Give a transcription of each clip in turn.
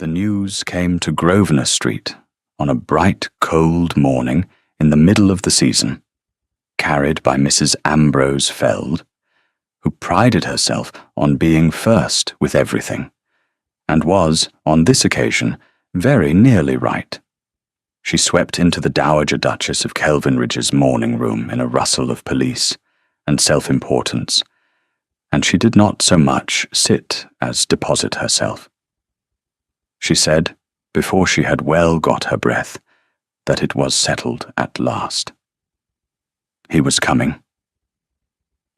The news came to Grosvenor Street on a bright, cold morning in the middle of the season, carried by Mrs. Ambrose Feld, who prided herself on being first with everything, and was, on this occasion, very nearly right. She swept into the Dowager Duchess of Kelvinridge's morning room in a rustle of police and self-importance, and she did not so much sit as deposit herself. She said, before she had well got her breath, that it was settled at last. He was coming.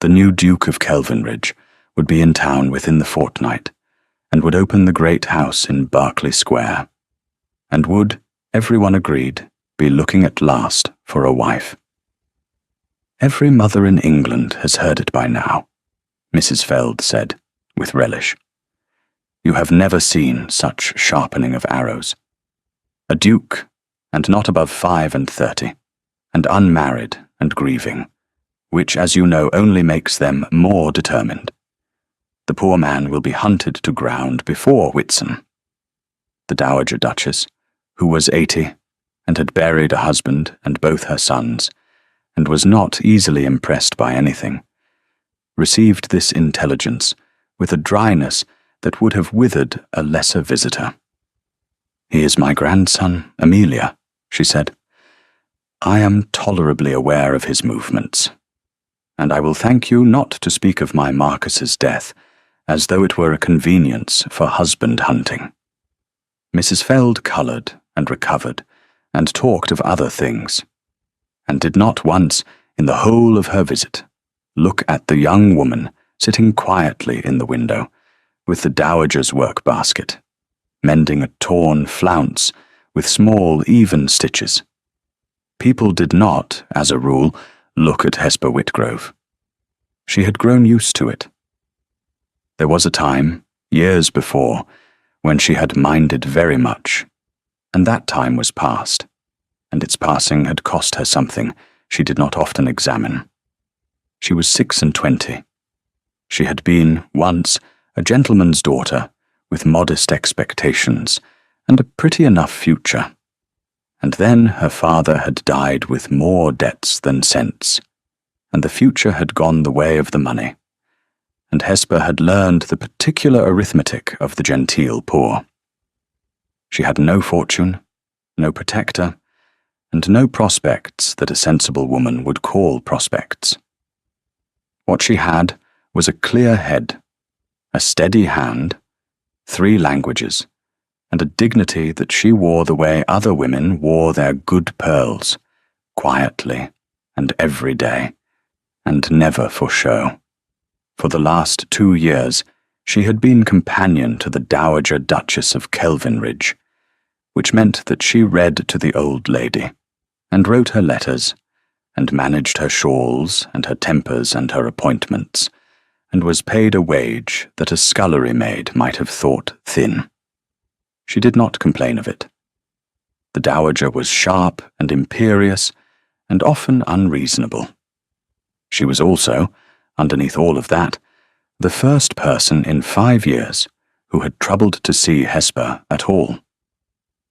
The new Duke of Kelvinridge would be in town within the fortnight, and would open the great house in Berkeley Square, and would, everyone agreed, be looking at last for a wife. Every mother in England has heard it by now, Mrs. Feld said, with relish. You have never seen such sharpening of arrows. A duke, and not above 35, and unmarried and grieving, which, as you know, only makes them more determined. The poor man will be hunted to ground before Whitsun. The Dowager Duchess, who was 80, and had buried a husband and both her sons, and was not easily impressed by anything, received this intelligence with a dryness that would have withered a lesser visitor. He is my grandson, Amelia, she said. I am tolerably aware of his movements, and I will thank you not to speak of my Marcus's death as though it were a convenience for husband hunting. Mrs. Feld coloured and recovered, and talked of other things, and did not once, in the whole of her visit, look at the young woman sitting quietly in the window, with the dowager's work-basket, mending a torn flounce with small, even stitches. People did not, as a rule, look at Hesper Whitgrove. She had grown used to it. There was a time, years before, when she had minded very much, and that time was past, and its passing had cost her something she did not often examine. She was 26. She had been, once, a gentleman's daughter, with modest expectations, and a pretty enough future. And then her father had died with more debts than sense, and the future had gone the way of the money, and Hesper had learned the particular arithmetic of the genteel poor. She had no fortune, no protector, and no prospects that a sensible woman would call prospects. What she had was a clear head, a steady hand, 3 languages, and a dignity that she wore the way other women wore their good pearls, quietly and every day, and never for show. For the last 2 years she had been companion to the Dowager Duchess of Kelvinridge, which meant that she read to the old lady, and wrote her letters, and managed her shawls and her tempers and her appointments, and was paid a wage that a scullery maid might have thought thin. She did not complain of it. The dowager was sharp and imperious, and often unreasonable. She was also, underneath all of that, the first person in 5 years who had troubled to see Hesper at all,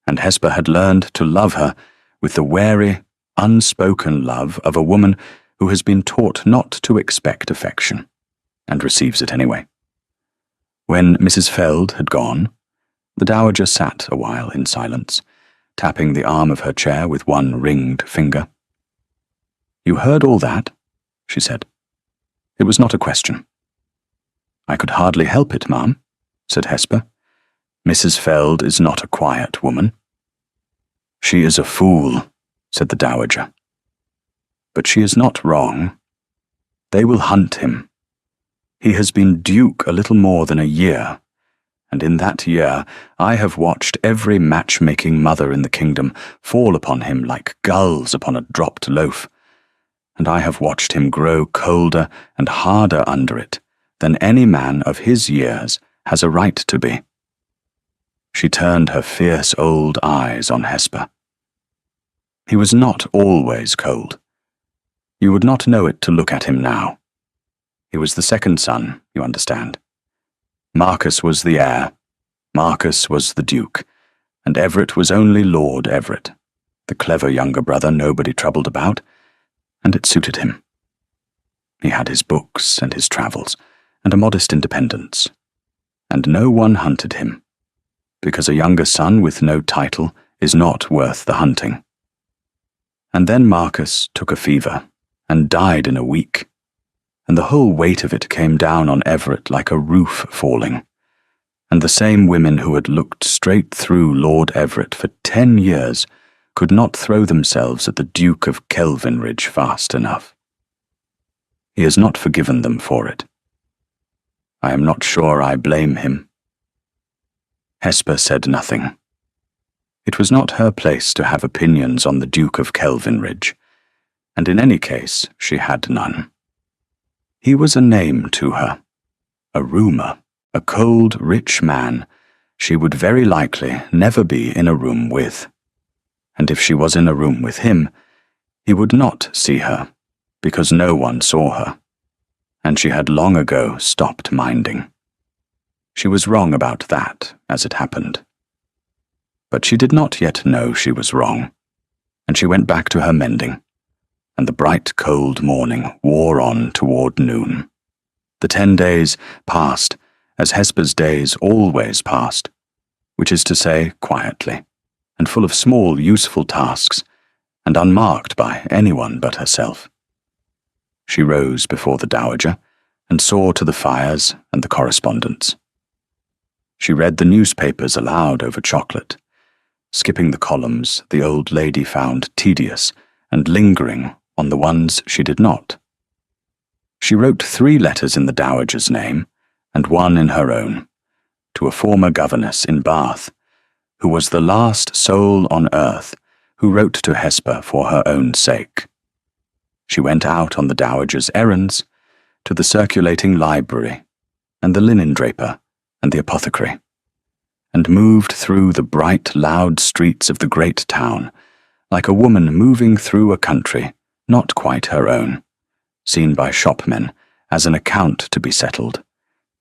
and Hesper had learned to love her with the wary, unspoken love of a woman who has been taught not to expect affection, and receives it anyway. When Mrs. Feld had gone, the dowager sat a while in silence, tapping the arm of her chair with one ringed finger. You heard all that? She said. It was not a question. I could hardly help it, ma'am, said Hesper. Mrs. Feld is not a quiet woman. She is a fool, said the dowager. But she is not wrong. They will hunt him. He has been duke a little more than a year, and in that year I have watched every match-making mother in the kingdom fall upon him like gulls upon a dropped loaf, and I have watched him grow colder and harder under it than any man of his years has a right to be. She turned her fierce old eyes on Hesper. He was not always cold. You would not know it to look at him now. He was the second son, you understand. Marcus was the heir, Marcus was the Duke, and Everett was only Lord Everett, the clever younger brother nobody troubled about, and it suited him. He had his books and his travels, and a modest independence, and no one hunted him, because a younger son with no title is not worth the hunting. And then Marcus took a fever, and died in a week, and the whole weight of it came down on Everett like a roof falling, and the same women who had looked straight through Lord Everett for 10 years could not throw themselves at the Duke of Kelvinridge fast enough. He has not forgiven them for it. I am not sure I blame him. Hesper said nothing. It was not her place to have opinions on the Duke of Kelvinridge, and in any case she had none. He was a name to her, a rumour, a cold, rich man she would very likely never be in a room with. And if she was in a room with him, he would not see her, because no one saw her, and she had long ago stopped minding. She was wrong about that, as it happened. But she did not yet know she was wrong, and she went back to her mending, and the bright cold morning wore on toward noon. The 10 days passed, as Hesper's days always passed, which is to say quietly, and full of small useful tasks, and unmarked by anyone but herself. She rose before the dowager, and saw to the fires and the correspondence. She read the newspapers aloud over chocolate, skipping the columns the old lady found tedious, and lingering on the ones she did not. She wrote 3 letters in the dowager's name, and 1 in her own, to a former governess in Bath, who was the last soul on earth who wrote to Hesper for her own sake. She went out on the dowager's errands, to the circulating library, and the linen draper, and the apothecary, and moved through the bright, loud streets of the great town, like a woman moving through a country not quite her own, seen by shopmen as an account to be settled,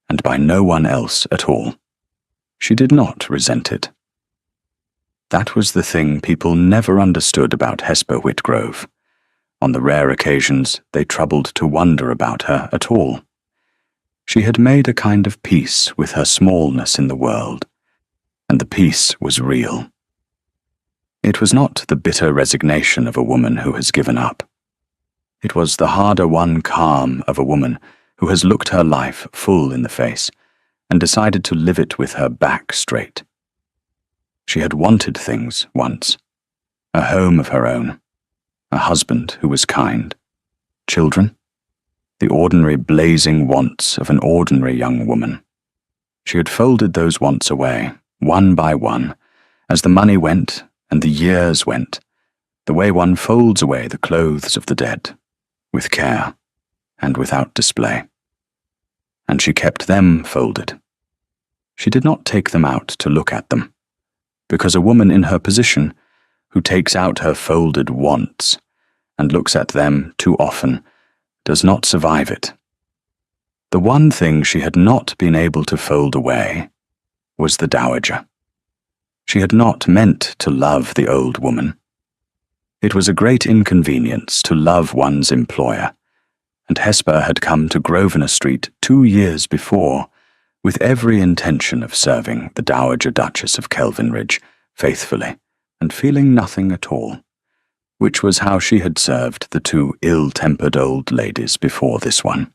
and by no one else at all. She did not resent it. That was the thing people never understood about Hesper Whitgrove. On the rare occasions they troubled to wonder about her at all. She had made a kind of peace with her smallness in the world, and the peace was real. It was not the bitter resignation of a woman who has given up. It was the harder-won calm of a woman who has looked her life full in the face and decided to live it with her back straight. She had wanted things once, a home of her own, a husband who was kind, children, the ordinary blazing wants of an ordinary young woman. She had folded those wants away, one by one, as the money went and the years went, the way one folds away the clothes of the dead, with care and without display. And she kept them folded. She did not take them out to look at them, because a woman in her position, who takes out her folded wants and looks at them too often, does not survive it. The one thing she had not been able to fold away was the dowager. She had not meant to love the old woman. It was a great inconvenience to love one's employer, and Hesper had come to Grosvenor Street 2 years before, with every intention of serving the Dowager Duchess of Kelvinridge faithfully, and feeling nothing at all, which was how she had served the 2 ill-tempered old ladies before this one.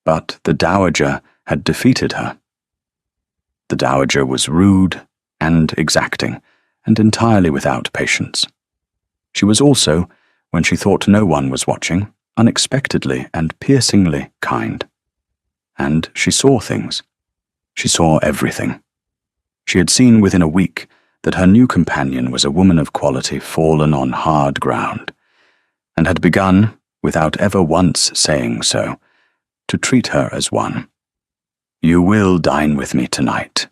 But the Dowager had defeated her. The Dowager was rude and exacting, and entirely without patience. She was also, when she thought no one was watching, unexpectedly and piercingly kind. And she saw things. She saw everything. She had seen within a week that her new companion was a woman of quality fallen on hard ground, and had begun, without ever once saying so, to treat her as one. "You will dine with me tonight,"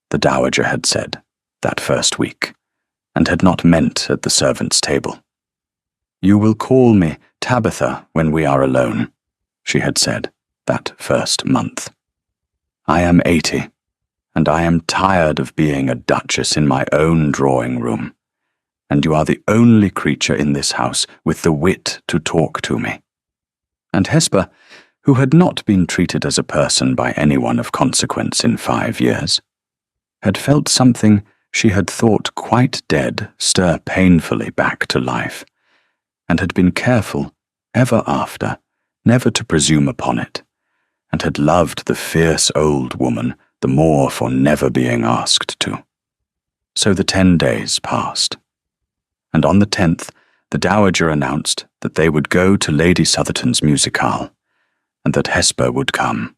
the Dowager had said, that first week, and had not meant at the servants' table. "You will call me Tabitha when we are alone," she had said, that first month. "I am 80, and I am tired of being a duchess in my own drawing room, and you are the only creature in this house with the wit to talk to me." And Hesper, who had not been treated as a person by anyone of consequence in 5 years, had felt something she had thought quite dead stir painfully back to life, and had been careful, ever after, never to presume upon it, and had loved the fierce old woman the more for never being asked to. So the 10 days passed, and on the 10th the Dowager announced that they would go to Lady Southerton's musicale, and that Hesper would come.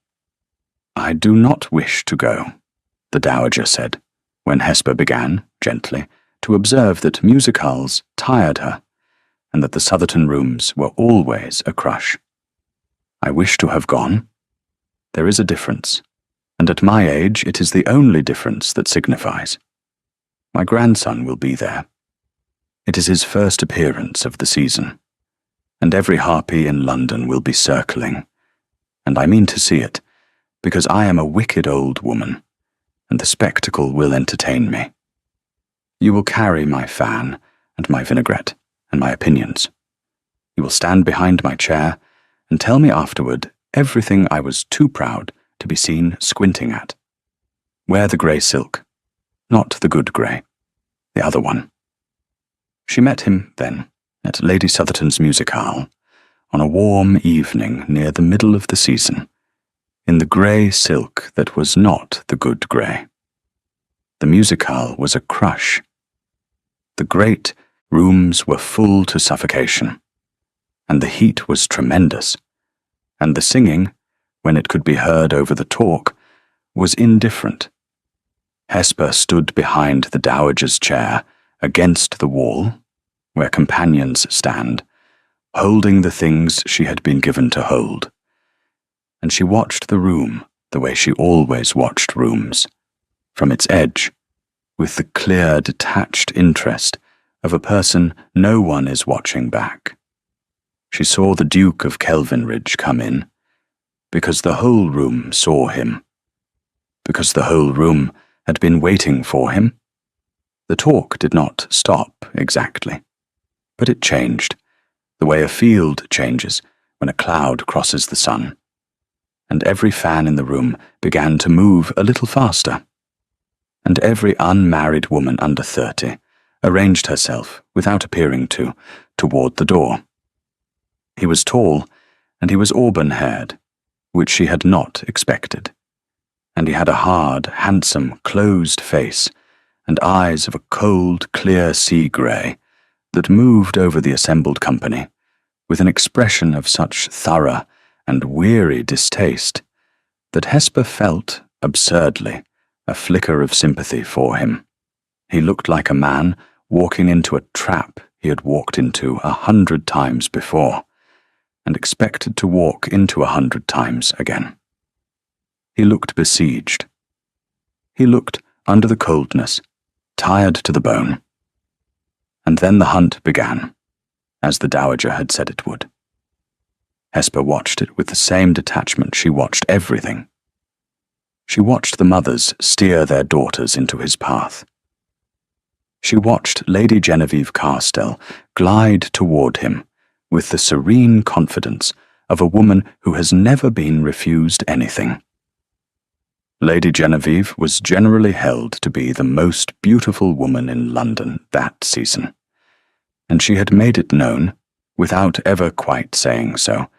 "I do not wish to go," the Dowager said, when Hesper began, gently, to observe that musicales tired her, and that the Southerton rooms were always a crush. "I wish to have gone. There is a difference, and at my age it is the only difference that signifies. My grandson will be there. It is his first appearance of the season, and every harpy in London will be circling, and I mean to see it, because I am a wicked old woman, and the spectacle will entertain me. You will carry my fan and my vinaigrette and my opinions. You will stand behind my chair and tell me afterward everything I was too proud to be seen squinting at. Wear the grey silk, not the good grey, the other one." She met him, then, at Lady Southerton's musicale, on a warm evening near the middle of the season, in the grey silk that was not the good grey. The musicale was a crush. The great rooms were full to suffocation, and the heat was tremendous, and the singing, when it could be heard over the talk, was indifferent. Hesper stood behind the Dowager's chair, against the wall, where companions stand, holding the things she had been given to hold, and she watched the room the way she always watched rooms, from its edge, with the clear, detached interest of a person no one is watching back. She saw the Duke of Kelvinridge come in, because the whole room saw him, because the whole room had been waiting for him. The talk did not stop exactly, but it changed, the way a field changes when a cloud crosses the sun, and every fan in the room began to move a little faster, and every unmarried woman under 30 arranged herself, without appearing to, toward the door. He was tall, and he was auburn-haired, which she had not expected, and he had a hard, handsome, closed face, and eyes of a cold, clear sea grey that moved over the assembled company with an expression of such thorough and weary distaste that Hesper felt, absurdly, a flicker of sympathy for him. He looked like a man walking into a trap he had walked into 100 times before, and expected to walk into 100 times again. He looked besieged. He looked, under the coldness, tired to the bone. And then the hunt began, as the Dowager had said it would. Hesper watched it with the same detachment she watched everything. She watched the mothers steer their daughters into his path. She watched Lady Genevieve Carstell glide toward him with the serene confidence of a woman who has never been refused anything. Lady Genevieve was generally held to be the most beautiful woman in London that season, and she had made it known, without ever quite saying so,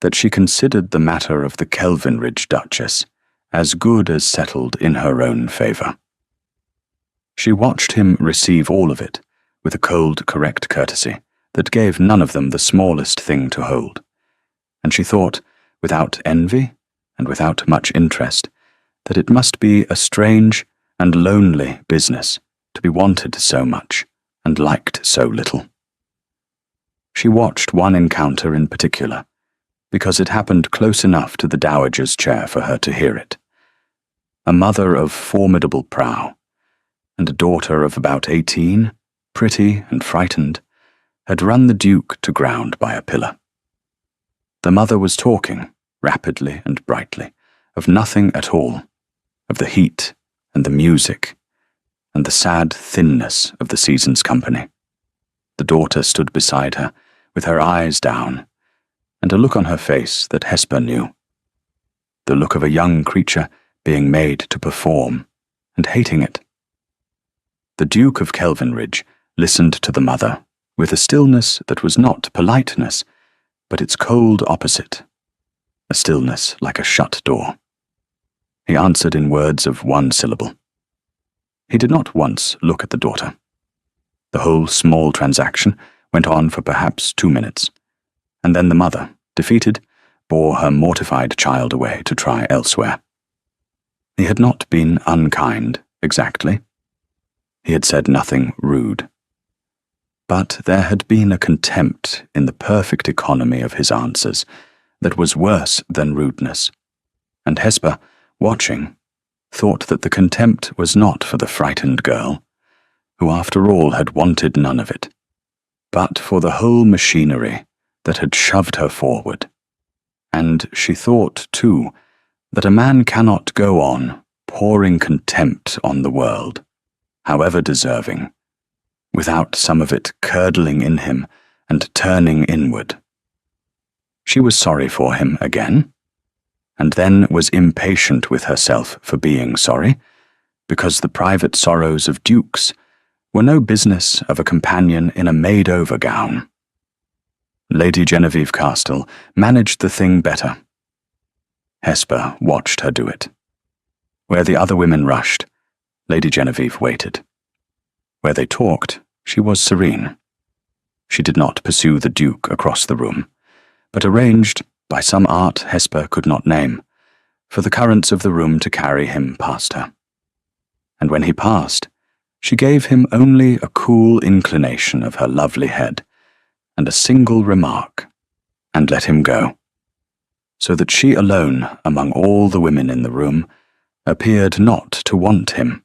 that she considered the matter of the Kelvinridge Duchess as good as settled in her own favour. She watched him receive all of it with a cold, correct courtesy that gave none of them the smallest thing to hold, and she thought, without envy and without much interest, that it must be a strange and lonely business to be wanted so much and liked so little. She watched one encounter in particular, because it happened close enough to the Dowager's chair for her to hear it. A mother of formidable brow, and a daughter of about 18, pretty and frightened, had run the Duke to ground by a pillar. The mother was talking, rapidly and brightly, of nothing at all, of the heat and the music, and the sad thinness of the season's company. The daughter stood beside her, with her eyes down, and a look on her face that Hesper knew. The look of a young creature being made to perform, and hating it. The Duke of Kelvinridge listened to the mother with a stillness that was not politeness, but its cold opposite, a stillness like a shut door. He answered in words of one syllable. He did not once look at the daughter. The whole small transaction went on for perhaps 2 minutes, and then the mother, defeated, bore her mortified child away to try elsewhere. He had not been unkind, exactly. He had said nothing rude. But there had been a contempt in the perfect economy of his answers that was worse than rudeness, and Hesper, watching, thought that the contempt was not for the frightened girl, who after all had wanted none of it, but for the whole machinery that had shoved her forward. And she thought, too, that a man cannot go on pouring contempt on the world, however deserving, without some of it curdling in him and turning inward. She was sorry for him again, and then was impatient with herself for being sorry, because the private sorrows of dukes were no business of a companion in a made-over gown. Lady Genevieve Castell managed the thing better. Hesper watched her do it. Where the other women rushed, Lady Genevieve waited. Where they talked, she was serene. She did not pursue the Duke across the room, but arranged, by some art Hesper could not name, for the currents of the room to carry him past her. And when he passed, she gave him only a cool inclination of her lovely head, and a single remark, and let him go, so that she alone, among all the women in the room, appeared not to want him.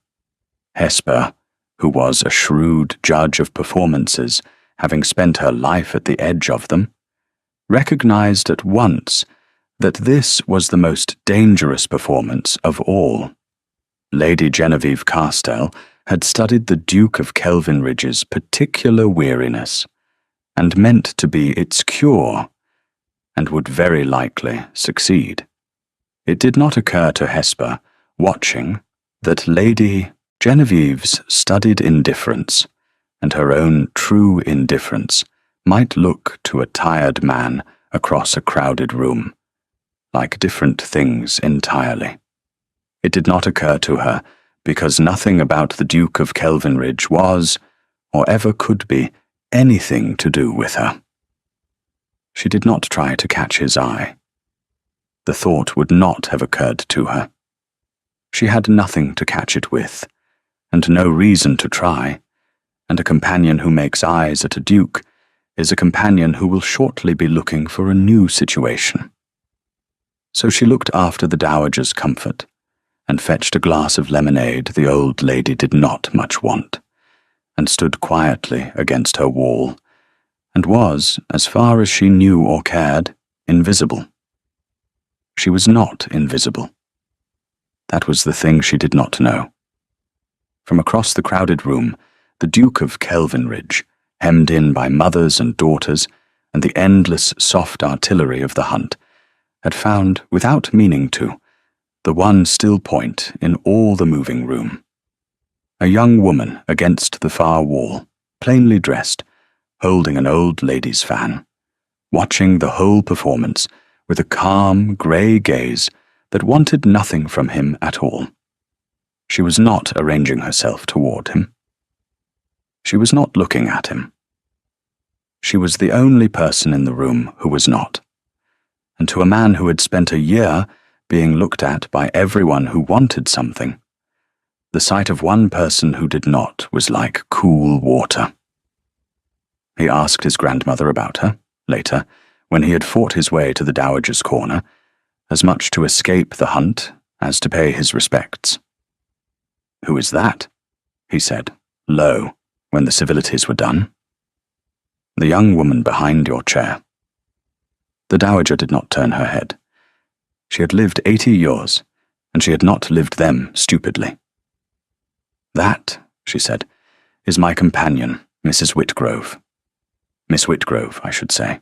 Hesper, who was a shrewd judge of performances, having spent her life at the edge of them, recognized at once that this was the most dangerous performance of all. Lady Genevieve Castell had studied the Duke of Kelvinridge's particular weariness, and meant to be its cure, and would very likely succeed. It did not occur to Hesper, watching, that Lady Genevieve's studied indifference, and her own true indifference, might look to a tired man across a crowded room, like different things entirely. It did not occur to her, because nothing about the Duke of Kelvinridge was, or ever could be, anything to do with her. She did not try to catch his eye. The thought would not have occurred to her. She had nothing to catch it with, and no reason to try, and a companion who makes eyes at a duke is a companion who will shortly be looking for a new situation. So she looked after the dowager's comfort, and fetched a glass of lemonade the old lady did not much want, and stood quietly against her wall, and was, as far as she knew or cared, invisible. She was not invisible. That was the thing she did not know. From across the crowded room, the Duke of Kelvinridge, hemmed in by mothers and daughters, and the endless soft artillery of the hunt, had found, without meaning to, the one still point in all the moving room. A young woman against the far wall, plainly dressed, holding an old lady's fan, watching the whole performance with a calm, grey gaze that wanted nothing from him at all. She was not arranging herself toward him. She was not looking at him. She was the only person in the room who was not, and to a man who had spent a year being looked at by everyone who wanted something, the sight of one person who did not was like cool water. He asked his grandmother about her, later, when he had fought his way to the dowager's corner, as much to escape the hunt as to pay his respects. "Who is that?" he said, low, when the civilities were done. "The young woman behind your chair." The dowager did not turn her head. She had lived 80 years, and she had not lived them stupidly. "That," she said, "is my companion, Mrs. Whitgrove. Miss Whitgrove, I should say.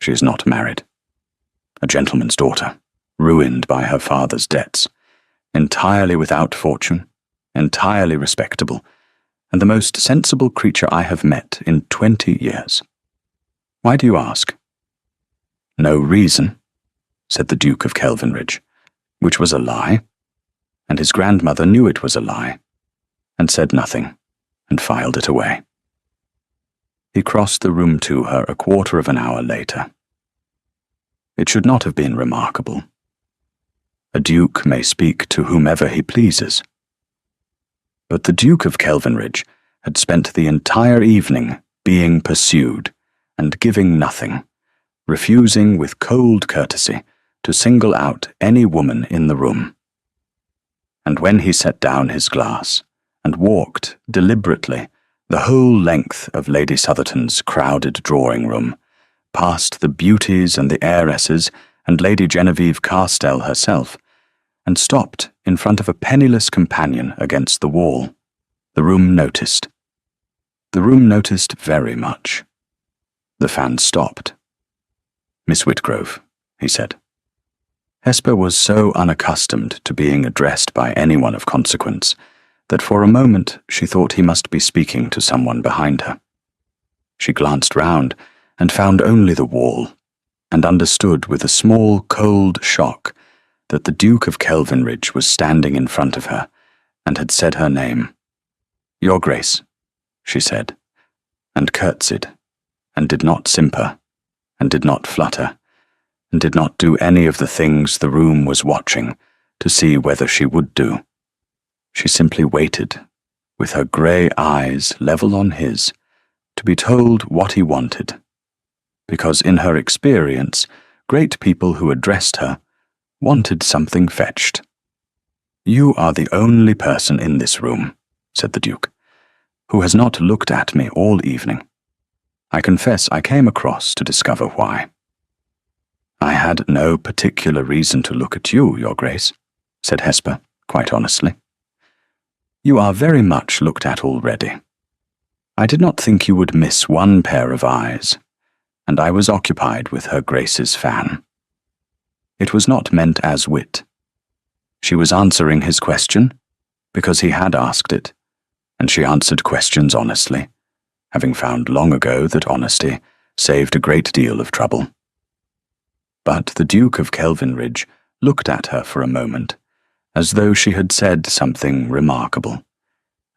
She is not married. A gentleman's daughter, ruined by her father's debts, entirely without fortune, entirely respectable, and the most sensible creature I have met in 20 years. Why do you ask?" "No reason," said the Duke of Kelvinridge, which was a lie, and his grandmother knew it was a lie, and said nothing, and filed it away. He crossed the room to her a quarter of an hour later. It should not have been remarkable. A duke may speak to whomever he pleases. But the Duke of Kelvinridge had spent the entire evening being pursued and giving nothing, refusing with cold courtesy to single out any woman in the room. And when he set down his glass and walked deliberately the whole length of Lady Southerton's crowded drawing-room, past the beauties and the heiresses and Lady Genevieve Carstell herself, and stopped in front of a penniless companion against the wall, the room noticed. The room noticed very much. The fan stopped. "Miss Whitgrove," he said. Hesper was so unaccustomed to being addressed by anyone of consequence that for a moment she thought he must be speaking to someone behind her. She glanced round and found only the wall, and understood with a small, cold shock that the Duke of Kelvinridge was standing in front of her and had said her name. "Your Grace," she said, and curtsied, and did not simper, and did not flutter, and did not do any of the things the room was watching to see whether she would do. She simply waited, with her grey eyes level on his, to be told what he wanted, because in her experience, great people who addressed her wanted something fetched. "You are the only person in this room," said the Duke, "who has not looked at me all evening. I confess I came across to discover why." "I had no particular reason to look at you, Your Grace," said Hesper, quite honestly. "You are very much looked at already. I did not think you would miss one pair of eyes, and I was occupied with her Grace's fan." It was not meant as wit. She was answering his question, because he had asked it, and she answered questions honestly, having found long ago that honesty saved a great deal of trouble. But the Duke of Kelvinridge looked at her for a moment, as though she had said something remarkable,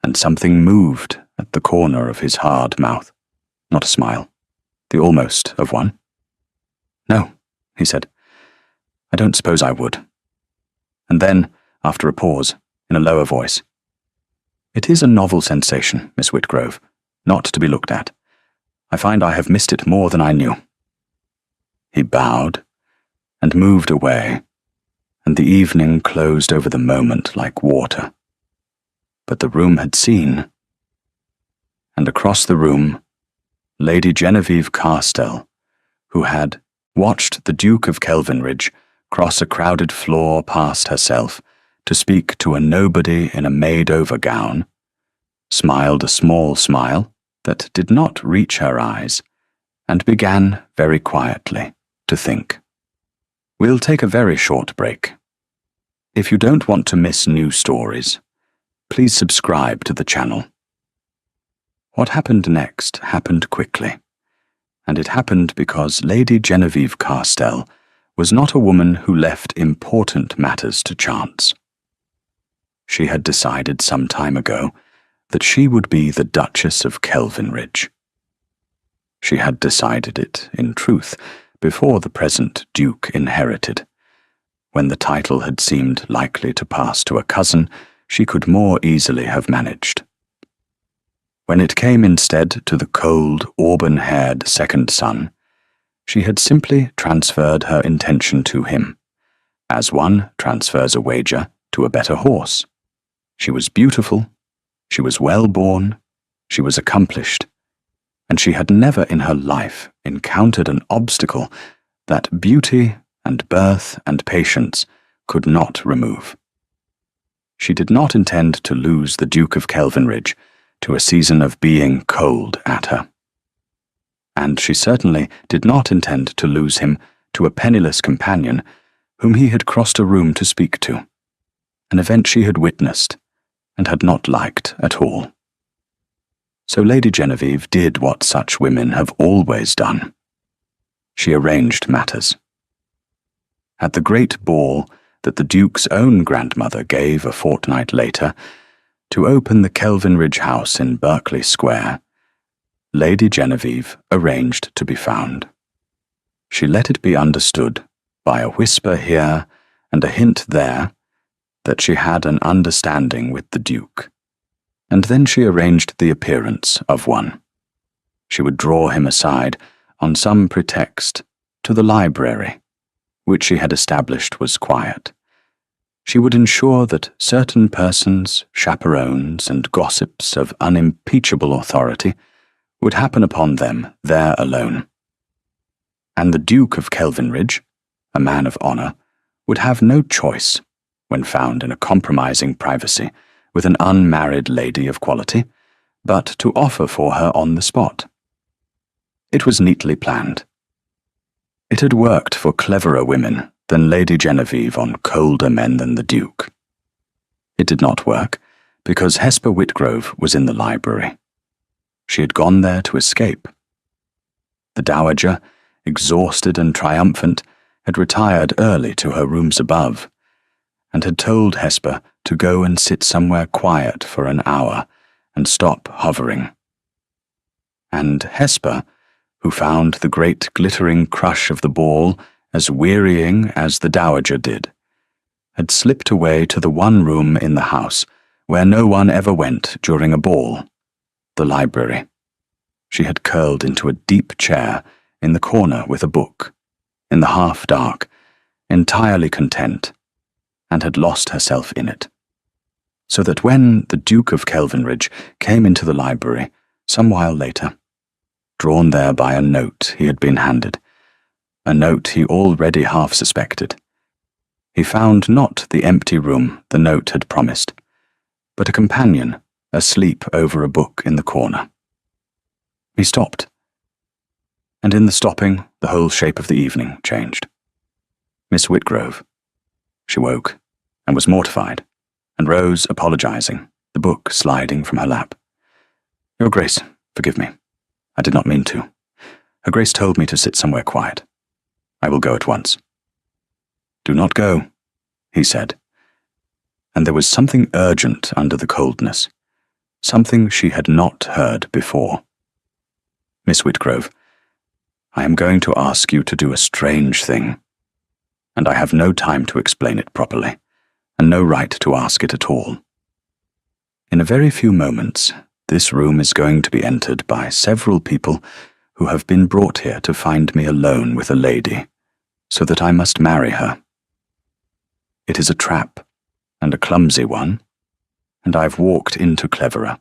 and something moved at the corner of his hard mouth. Not a smile, the almost of one. "No," he said, "I don't suppose I would." And then, after a pause, in a lower voice, "It is a novel sensation, Miss Whitgrove, not to be looked at. I find I have missed it more than I knew." He bowed and moved away, and the evening closed over the moment like water. But the room had seen, and across the room, Lady Genevieve Carstell, who had watched the Duke of Kelvinridge cross a crowded floor past herself to speak to a nobody in a made-over gown, smiled a small smile that did not reach her eyes, and began very quietly to think. We'll take a very short break. If you don't want to miss new stories, please subscribe to the channel. What happened next happened quickly, and it happened because Lady Genevieve Carstell was not a woman who left important matters to chance. She had decided some time ago that she would be the Duchess of Kelvinridge. She had decided it, in truth, before the present Duke inherited. When the title had seemed likely to pass to a cousin, she could more easily have managed. When it came instead to the cold, auburn-haired second son, she had simply transferred her intention to him, as one transfers a wager to a better horse. She was beautiful, she was well-born, she was accomplished, and she had never in her life encountered an obstacle that beauty and birth and patience could not remove. She did not intend to lose the Duke of Kelvinridge to a season of being cold at her. And she certainly did not intend to lose him to a penniless companion whom he had crossed a room to speak to, an event she had witnessed and had not liked at all. So Lady Genevieve did what such women have always done. She arranged matters. At the great ball that the Duke's own grandmother gave a fortnight later to open the Kelvinridge house in Berkeley Square, Lady Genevieve arranged to be found. She let it be understood, by a whisper here and a hint there, that she had an understanding with the Duke, and then she arranged the appearance of one. She would draw him aside on some pretext to the library, which she had established was quiet. She would ensure that certain persons, chaperones, and gossips of unimpeachable authority would happen upon them there alone. And the Duke of Kelvinridge, a man of honour, would have no choice, when found in a compromising privacy with an unmarried lady of quality, but to offer for her on the spot. It was neatly planned. It had worked for cleverer women than Lady Genevieve on colder men than the Duke. It did not work, because Hesper Whitgrove was in the library. She had gone there to escape. The dowager, exhausted and triumphant, had retired early to her rooms above, and had told Hesper to go and sit somewhere quiet for an hour and stop hovering. And Hesper, who found the great glittering crush of the ball as wearying as the dowager did, had slipped away to the one room in the house where no one ever went during a ball, the library. She had curled into a deep chair in the corner with a book, in the half-dark, entirely content, and had lost herself in it, so that when the Duke of Kelvinridge came into the library some while later, drawn there by a note he had been handed, a note he already half suspected, he found not the empty room the note had promised, but a companion asleep over a book in the corner. He stopped, and in the stopping the whole shape of the evening changed. Miss Whitgrove. She woke, and was mortified, and rose apologizing, the book sliding from her lap. "Your Grace, forgive me. I did not mean to. Her Grace told me to sit somewhere quiet. I will go at once." "Do not go," he said, and there was something urgent under the coldness, something she had not heard before. "Miss Whitgrove, I am going to ask you to do a strange thing, and I have no time to explain it properly, and no right to ask it at all. In a very few moments, this room is going to be entered by several people who have been brought here to find me alone with a lady, so that I must marry her. It is a trap, and a clumsy one, and I have walked into cleverer.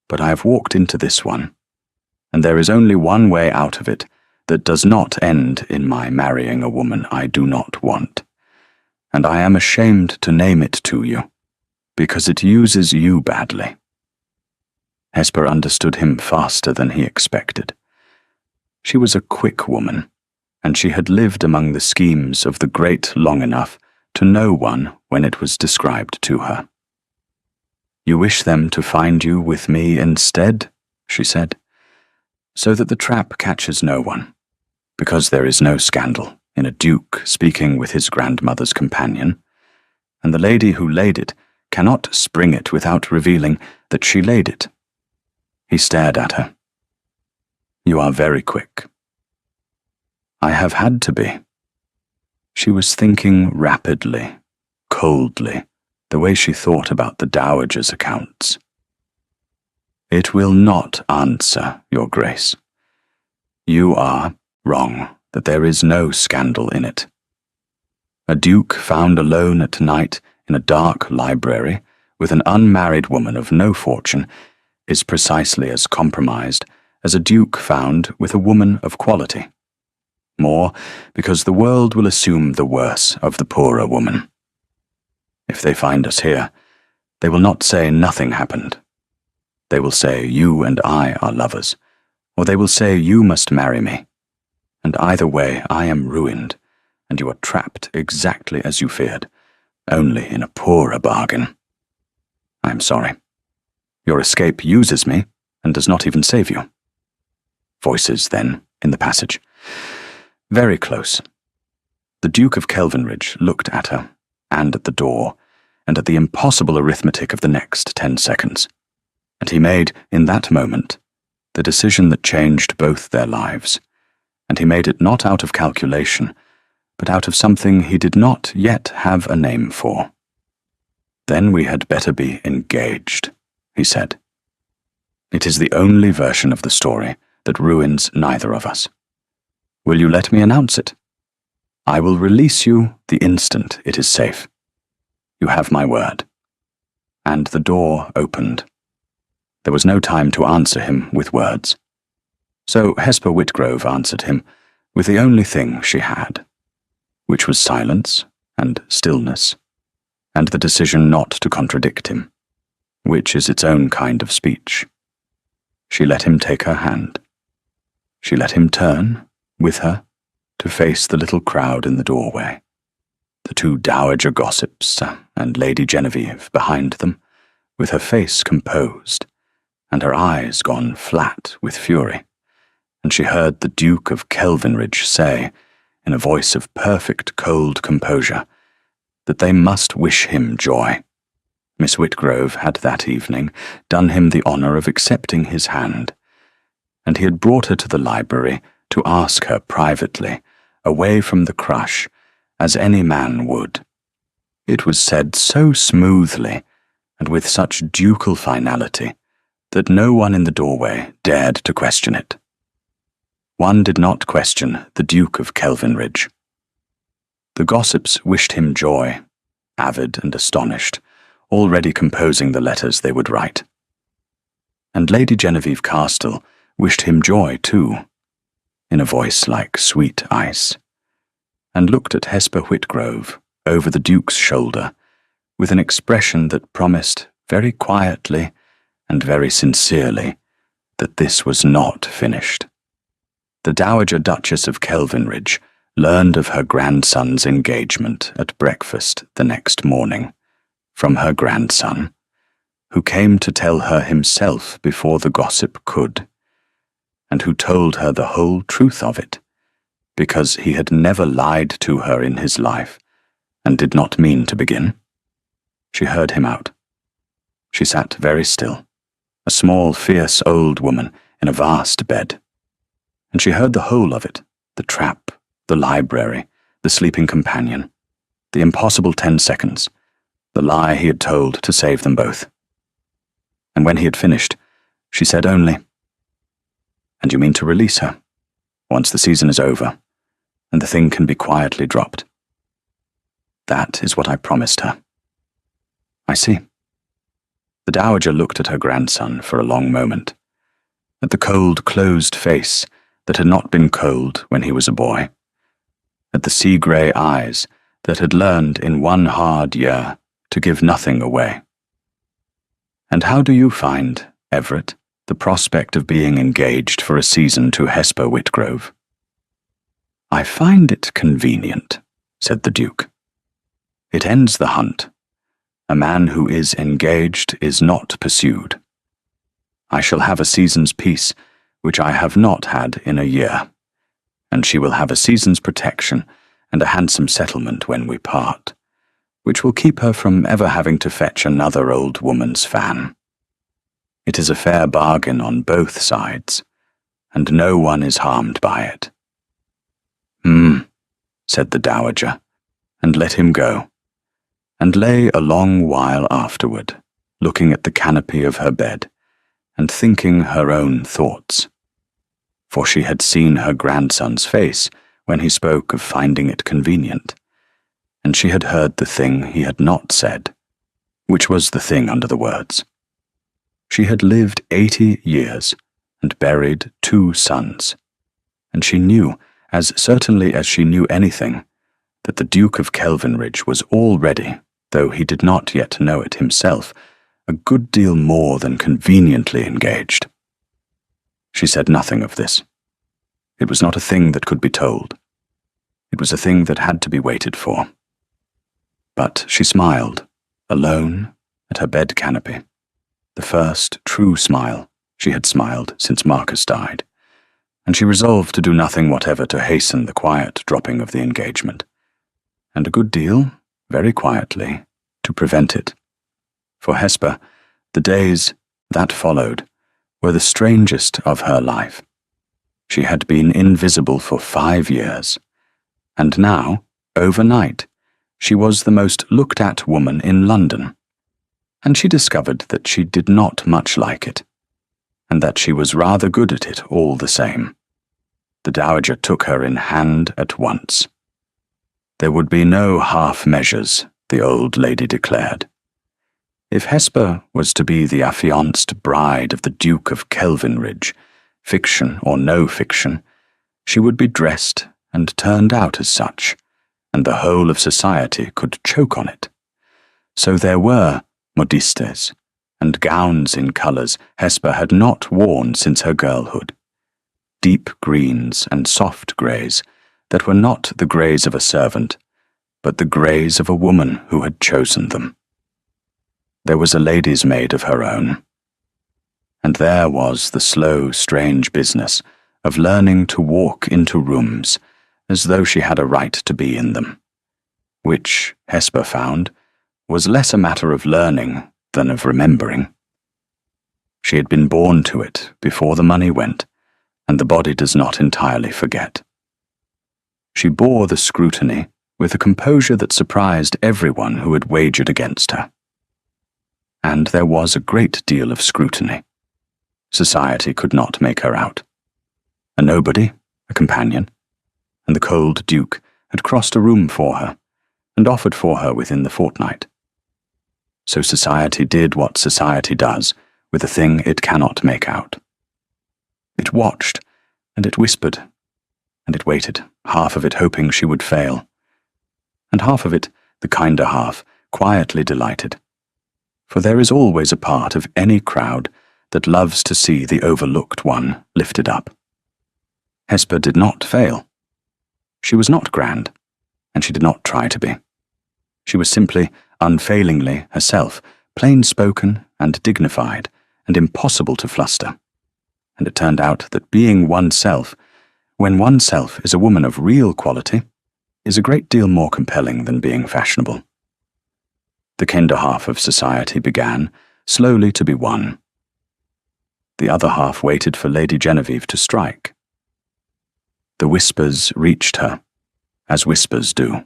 But I have walked into this one, and there is only one way out of it that does not end in my marrying a woman I do not want, and I am ashamed to name it to you, because it uses you badly." Hesper understood him faster than he expected. She was a quick woman, and she had lived among the schemes of the great long enough to know one when it was described to her. "You wish them to find you with me instead?" she said, "so that the trap catches no one, because there is no scandal in a duke speaking with his grandmother's companion, and the lady who laid it cannot spring it without revealing that she laid it." He stared at her. "You are very quick." "I have had to be." She was thinking rapidly, coldly, the way she thought about the dowager's accounts. "It will not answer, Your Grace. You are wrong that there is no scandal in it. A duke found alone at night in a dark library with an unmarried woman of no fortune is precisely as compromised as a duke found with a woman of quality. More, because the world will assume the worse of the poorer woman. If they find us here, they will not say nothing happened. They will say you and I are lovers, or they will say you must marry me. And either way, I am ruined, and you are trapped exactly as you feared, only in a poorer bargain. I am sorry. Your escape uses me, and does not even save you. Voices, then, in the passage. Very close. The Duke of Kelvinridge looked at her, and at the door, and at the impossible arithmetic of the next 10 seconds. And he made, in that moment, the decision that changed both their lives. And he made it not out of calculation, but out of something he did not yet have a name for. Then we had better be engaged, he said. It is the only version of the story that ruins neither of us. Will you let me announce it? I will release you the instant it is safe. You have my word. And the door opened. There was no time to answer him with words. So Hesper Whitgrove answered him with the only thing she had, which was silence and stillness, and the decision not to contradict him, which is its own kind of speech. She let him take her hand. She let him turn, with her, to face the little crowd in the doorway, the two dowager gossips and Lady Genevieve behind them, with her face composed, and her eyes gone flat with fury, and she heard the Duke of Kelvinridge say, in a voice of perfect cold composure, that they must wish him joy. Miss Whitgrove had that evening done him the honour of accepting his hand, and he had brought her to the library to ask her privately, away from the crush, as any man would. It was said so smoothly, and with such ducal finality, that no one in the doorway dared to question it. One did not question the Duke of Kelvinridge. The gossips wished him joy, avid and astonished, already composing the letters they would write. And Lady Genevieve Castle wished him joy too, in a voice like sweet ice, and looked at Hesper Whitgrove over the Duke's shoulder with an expression that promised very quietly and very sincerely that this was not finished. The Dowager Duchess of Kelvinridge learned of her grandson's engagement at breakfast the next morning from her grandson, who came to tell her himself before the gossip could, and who told her the whole truth of it, because he had never lied to her in his life, and did not mean to begin. She heard him out. She sat very still, a small, fierce old woman in a vast bed, and she heard the whole of it, the trap, the library, the sleeping companion, the impossible 10 seconds, the lie he had told to save them both. And when he had finished, she said only, "And you mean to release her, once the season is over, and the thing can be quietly dropped?" "That is what I promised her." "I see." The Dowager looked at her grandson for a long moment, at the cold, closed face that had not been cold when he was a boy, at the sea-grey eyes that had learned in one hard year to give nothing away. "And how do you find, Everett, the prospect of being engaged for a season to Hesper Whitgrove?" "I find it convenient," said the Duke. "It ends the hunt. A man who is engaged is not pursued. I shall have a season's peace, which I have not had in a year, and she will have a season's protection and a handsome settlement when we part, which will keep her from ever having to fetch another old woman's fan. It is a fair bargain on both sides, and no one is harmed by it." Said the Dowager, and let him go, and lay a long while afterward, looking at the canopy of her bed, and thinking her own thoughts. For she had seen her grandson's face when he spoke of finding it convenient, and she had heard the thing he had not said, which was the thing under the words. She had lived 80 years, and buried 2 sons, and she knew, as certainly as she knew anything, that the Duke of Kelvinridge was already though he did not yet know it himself, a good deal more than conveniently engaged. She said nothing of this. It was not a thing that could be told. It was a thing that had to be waited for. But she smiled, alone, at her bed canopy, the first true smile she had smiled since Marcus died, and she resolved to do nothing whatever to hasten the quiet dropping of the engagement, and a good deal, very quietly, to prevent it. For Hesper, the days that followed were the strangest of her life. She had been invisible for 5 years, and now, overnight, she was the most looked-at woman in London, and she discovered that she did not much like it, and that she was rather good at it all the same. The Dowager took her in hand at once. There would be no half measures, the old lady declared. If Hesper was to be the affianced bride of the Duke of Kelvinridge, fiction or no fiction, she would be dressed and turned out as such, and the whole of society could choke on it. So there were modistes, and gowns in colours Hesper had not worn since her girlhood, deep greens and soft greys that were not the greys of a servant, but the greys of a woman who had chosen them. There was a lady's maid of her own, and there was the slow, strange business of learning to walk into rooms as though she had a right to be in them, which, Hesper found, was less a matter of learning than of remembering. She had been born to it before the money went, and the body does not entirely forget. She bore the scrutiny with a composure that surprised everyone who had wagered against her. And there was a great deal of scrutiny. Society could not make her out. A nobody, a companion, and the cold Duke had crossed a room for her, and offered for her within the fortnight. So society did what society does with a thing it cannot make out. It watched, and it whispered, and it waited, half of it hoping she would fail, and half of it, the kinder half, quietly delighted. For there is always a part of any crowd that loves to see the overlooked one lifted up. Hesper did not fail. She was not grand, and she did not try to be. She was simply, unfailingly herself, plain-spoken and dignified, and impossible to fluster. And it turned out that being oneself, when oneself is a woman of real quality, is a great deal more compelling than being fashionable. The kinder half of society began, slowly to be won. The other half waited for Lady Genevieve to strike. The whispers reached her, as whispers do.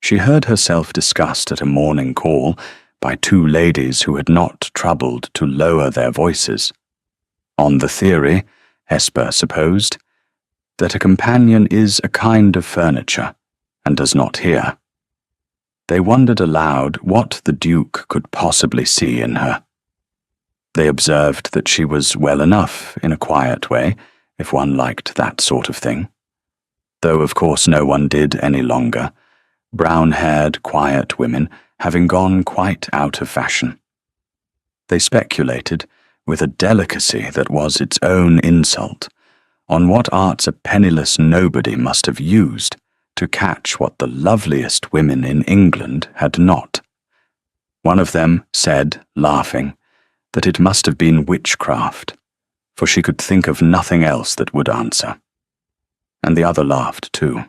She heard herself discussed at a morning call by 2 ladies who had not troubled to lower their voices. On the theory, Hesper supposed, that a companion is a kind of furniture, and does not hear. They wondered aloud what the Duke could possibly see in her. They observed that she was well enough in a quiet way, if one liked that sort of thing, though of course no one did any longer, brown-haired, quiet women having gone quite out of fashion. They speculated, with a delicacy that was its own insult, on what arts a penniless nobody must have used to catch what the loveliest women in England had not. One of them said, laughing, that it must have been witchcraft, for she could think of nothing else that would answer. And the other laughed too.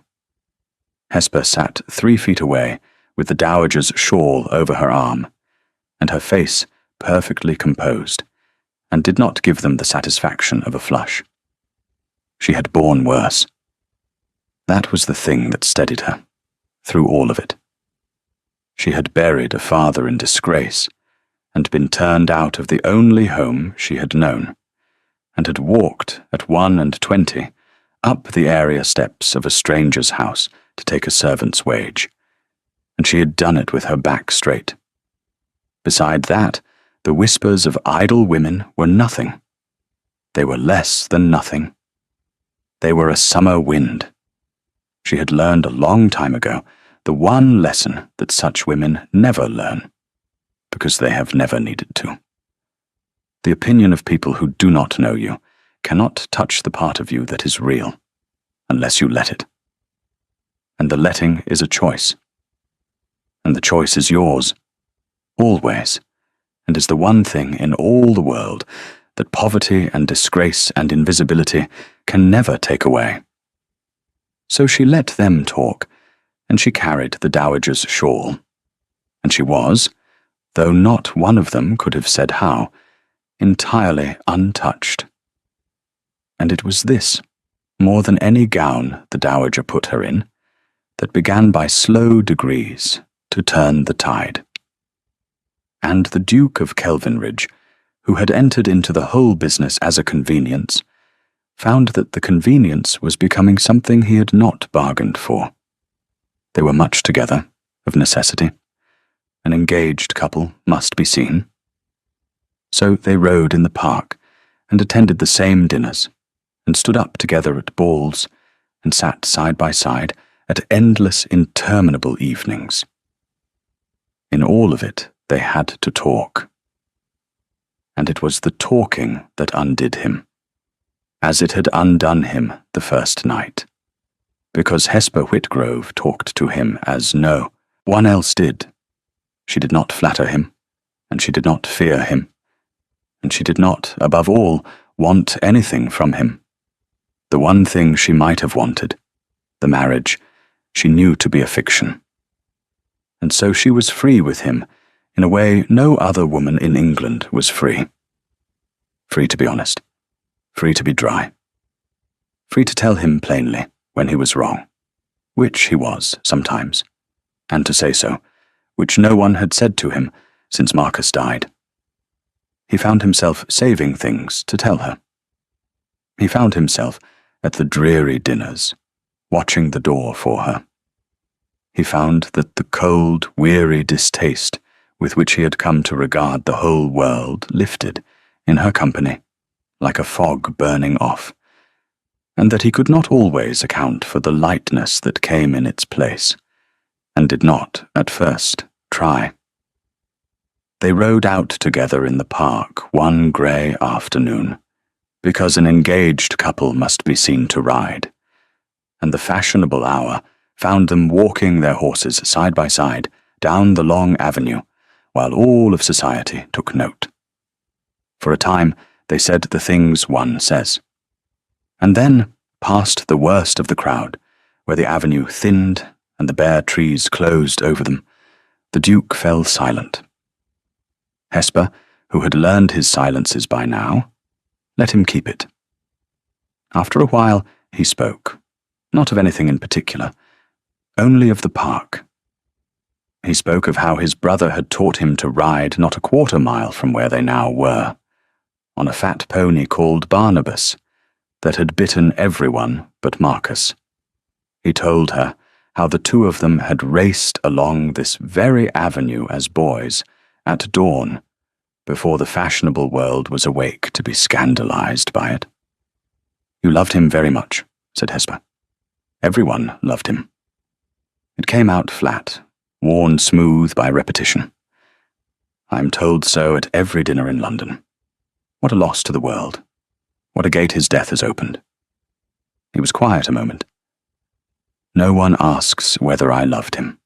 Hesper sat 3 feet away, with the Dowager's shawl over her arm, and her face perfectly composed, and did not give them the satisfaction of a flush. She had borne worse. That was the thing that steadied her, through all of it. She had buried a father in disgrace, and been turned out of the only home she had known, and had walked at 21 up the area steps of a stranger's house to take a servant's wage, and she had done it with her back straight. Beside that, the whispers of idle women were nothing. They were less than nothing. They were a summer wind. She had learned a long time ago the one lesson that such women never learn, because they have never needed to. The opinion of people who do not know you cannot touch the part of you that is real, unless you let it. And the letting is a choice. And the choice is yours, always, and is the one thing in all the world that poverty and disgrace and invisibility can never take away. So she let them talk, and she carried the dowager's shawl. And she was, though not one of them could have said how, entirely untouched. And it was this, more than any gown the dowager put her in, that began by slow degrees to turn the tide. And the Duke of Kelvinridge, who had entered into the whole business as a convenience, found that the convenience was becoming something he had not bargained for. They were much together, of necessity. An engaged couple must be seen. So they rode in the park, and attended the same dinners, and stood up together at balls, and sat side by side at endless, interminable evenings. In all of it, they had to talk. And it was the talking that undid him, as it had undone him the first night, because Hesper Whitgrove talked to him as no one else did. She did not flatter him, and she did not fear him, and she did not, above all, want anything from him. The one thing she might have wanted, the marriage, she knew to be a fiction. And so she was free with him in a way no other woman in England was free. Free to be honest, free to be dry, free to tell him plainly when he was wrong, which he was sometimes, and to say so, which no one had said to him since Marcus died. He found himself saving things to tell her. He found himself at the dreary dinners, watching the door for her. He found that the cold, weary distaste with which he had come to regard the whole world lifted in her company, like a fog burning off, and that he could not always account for the lightness that came in its place, and did not, at first, try. They rode out together in the park one grey afternoon, because an engaged couple must be seen to ride, and the fashionable hour found them walking their horses side by side down the long avenue, while all of society took note. For a time they said the things one says, and then, past the worst of the crowd, where the avenue thinned and the bare trees closed over them, the Duke fell silent. Hesper, who had learned his silences by now, let him keep it. After a while he spoke, not of anything in particular, only of the park. He spoke of how his brother had taught him to ride not a quarter mile from where they now were, on a fat pony called Barnabas, that had bitten everyone but Marcus. He told her how the two of them had raced along this very avenue as boys, at dawn, before the fashionable world was awake to be scandalized by it. You loved him very much, said Hesper. Everyone loved him. It came out flat, worn smooth by repetition. I am told so at every dinner in London. What a loss to the world. What a gate his death has opened. He was quiet a moment. No one asks whether I loved him.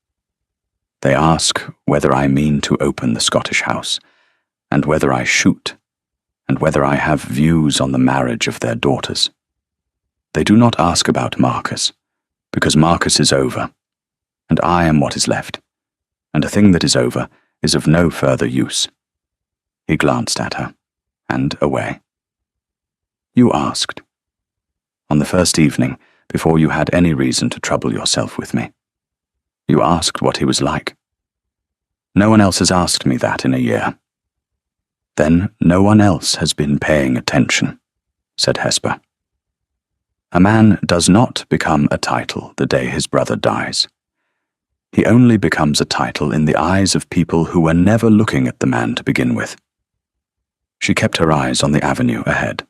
They ask whether I mean to open the Scottish house, and whether I shoot, and whether I have views on the marriage of their daughters. They do not ask about Marcus, because Marcus is over, and I am what is left, and a thing that is over is of no further use. He glanced at her, and away. You asked, on the first evening, before you had any reason to trouble yourself with me. You asked what he was like. No one else has asked me that in a year. Then no one else has been paying attention, said Hesper. A man does not become a title the day his brother dies. He only becomes a title in the eyes of people who were never looking at the man to begin with. She kept her eyes on the avenue ahead.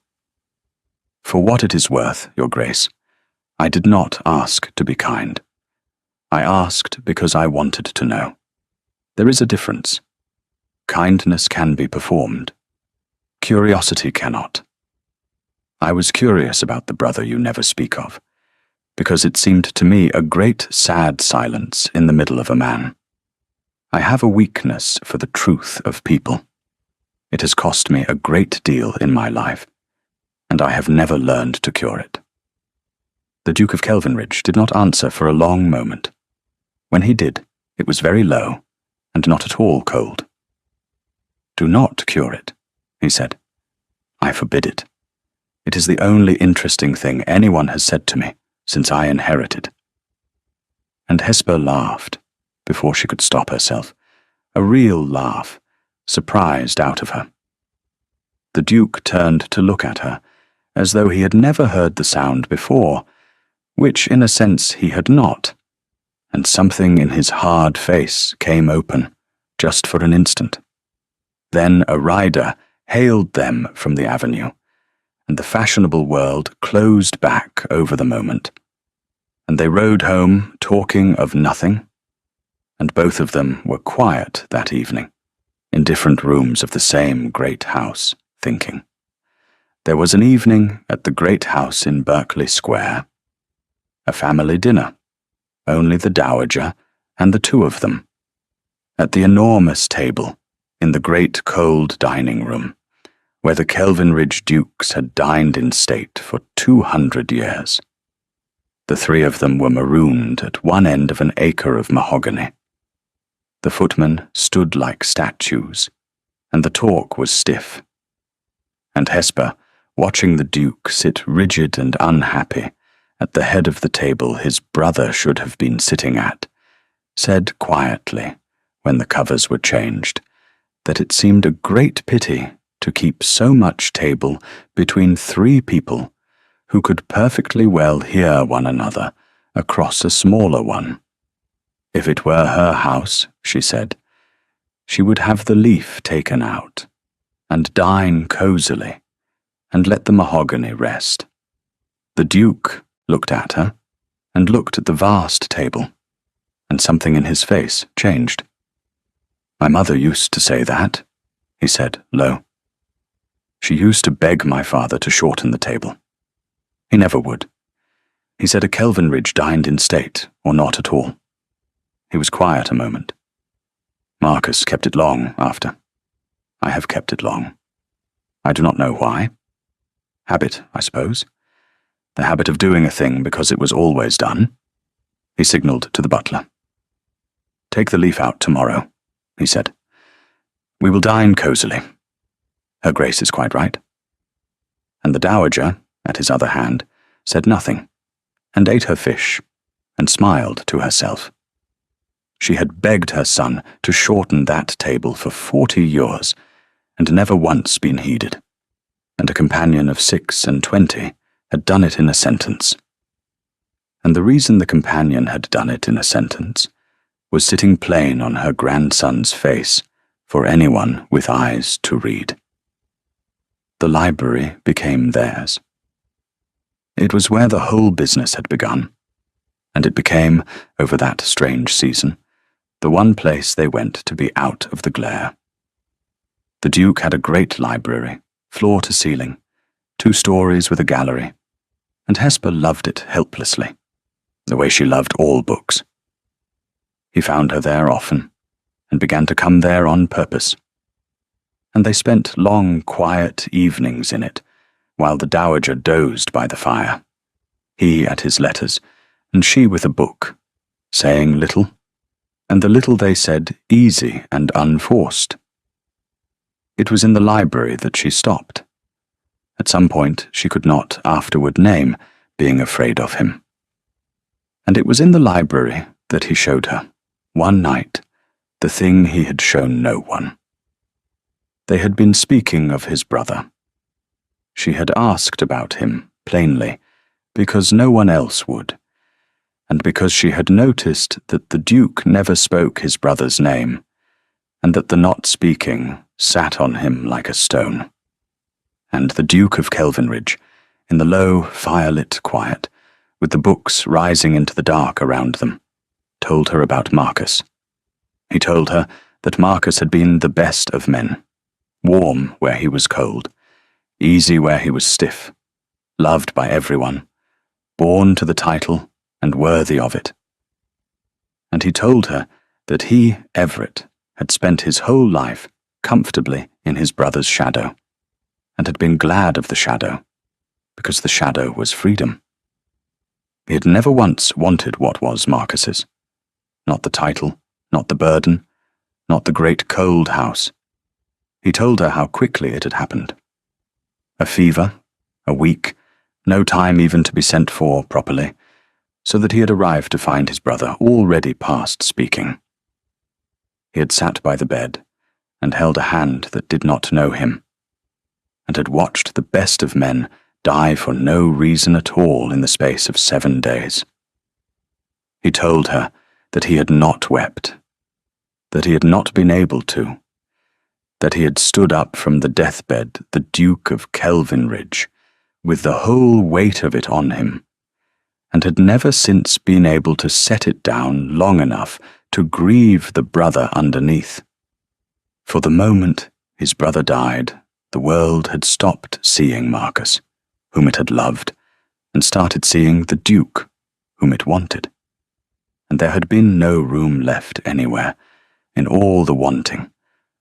For what it is worth, Your Grace, I did not ask to be kind. I asked because I wanted to know. There is a difference. Kindness can be performed. Curiosity cannot. I was curious about the brother you never speak of, because it seemed to me a great sad silence in the middle of a man. I have a weakness for the truth of people. It has cost me a great deal in my life, and I have never learned to cure it. The Duke of Kelvinridge did not answer for a long moment. When he did, it was very low, and not at all cold. "Do not cure it," he said. "I forbid it. It is the only interesting thing anyone has said to me since I inherited." And Hesper laughed, before she could stop herself, a real laugh, surprised out of her. The Duke turned to look at her, as though he had never heard the sound before, which in a sense he had not, and something in his hard face came open, just for an instant. Then a rider hailed them from the avenue, and the fashionable world closed back over the moment, and they rode home talking of nothing, and both of them were quiet that evening, in different rooms of the same great house, thinking. There was an evening at the great house in Berkeley Square, a family dinner, only the Dowager and the two of them, at the enormous table in the great cold dining room, where the Kelvinridge dukes had dined in state for 200 years. The three of them were marooned at one end of an acre of mahogany. The footmen stood like statues, and the talk was stiff. And Hesper, watching the Duke sit rigid and unhappy at the head of the table his brother should have been sitting at, said quietly, when the covers were changed, that it seemed a great pity to keep so much table between three people who could perfectly well hear one another across a smaller one. If it were her house, she said, she would have the leaf taken out, and dine cosily, and let the mahogany rest. The Duke looked at her, and looked at the vast table, and something in his face changed. "My mother used to say that," he said low. "She used to beg my father to shorten the table. He never would. He said a Kelvinridge dined in state, or not at all." He was quiet a moment. "Marcus kept it long after. I have kept it long. I do not know why. Habit, I suppose. The habit of doing a thing because it was always done." He signalled to the butler. "Take the leaf out tomorrow," he said. "We will dine cosily. Her Grace is quite right." And the Dowager, at his other hand, said nothing, and ate her fish, and smiled to herself. She had begged her son to shorten that table for 40 years, and never once been heeded, and a companion of 26 had done it in a sentence. And the reason the companion had done it in a sentence was sitting plain on her grandson's face for anyone with eyes to read. The library became theirs. It was where the whole business had begun, and it became, over that strange season, the one place they went to be out of the glare. The Duke had a great library, floor to ceiling, 2 stories with a gallery, and Hesper loved it helplessly, the way she loved all books. He found her there often, and began to come there on purpose. And they spent long, quiet evenings in it, while the Dowager dozed by the fire, he at his letters, and she with a book, saying little, and the little they said easy and unforced. It was in the library that she stopped. At some point she could not afterward name, being afraid of him. And it was in the library that he showed her, one night, the thing he had shown no one. They had been speaking of his brother. She had asked about him, plainly, because no one else would, and because she had noticed that the Duke never spoke his brother's name, and that the not speaking sat on him like a stone. And the Duke of Kelvinridge, in the low, firelit quiet, with the books rising into the dark around them, told her about Marcus. He told her that Marcus had been the best of men, warm where he was cold, easy where he was stiff, loved by everyone, born to the title and worthy of it. And he told her that he, Everett, had spent his whole life comfortably in his brother's shadow, and had been glad of the shadow, because the shadow was freedom. He had never once wanted what was Marcus's. Not the title, not the burden, not the great cold house. He told her how quickly it had happened. A fever, a week, no time even to be sent for properly, so that he had arrived to find his brother already past speaking. He had sat by the bed, and held a hand that did not know him, and had watched the best of men die for no reason at all in the space of 7 days. He told her that he had not wept, that he had not been able to, that he had stood up from the deathbed, the Duke of Kelvinridge, with the whole weight of it on him, and had never since been able to set it down long enough to grieve the brother underneath. For the moment his brother died, the world had stopped seeing Marcus, whom it had loved, and started seeing the Duke, whom it wanted. And there had been no room left anywhere, in all the wanting,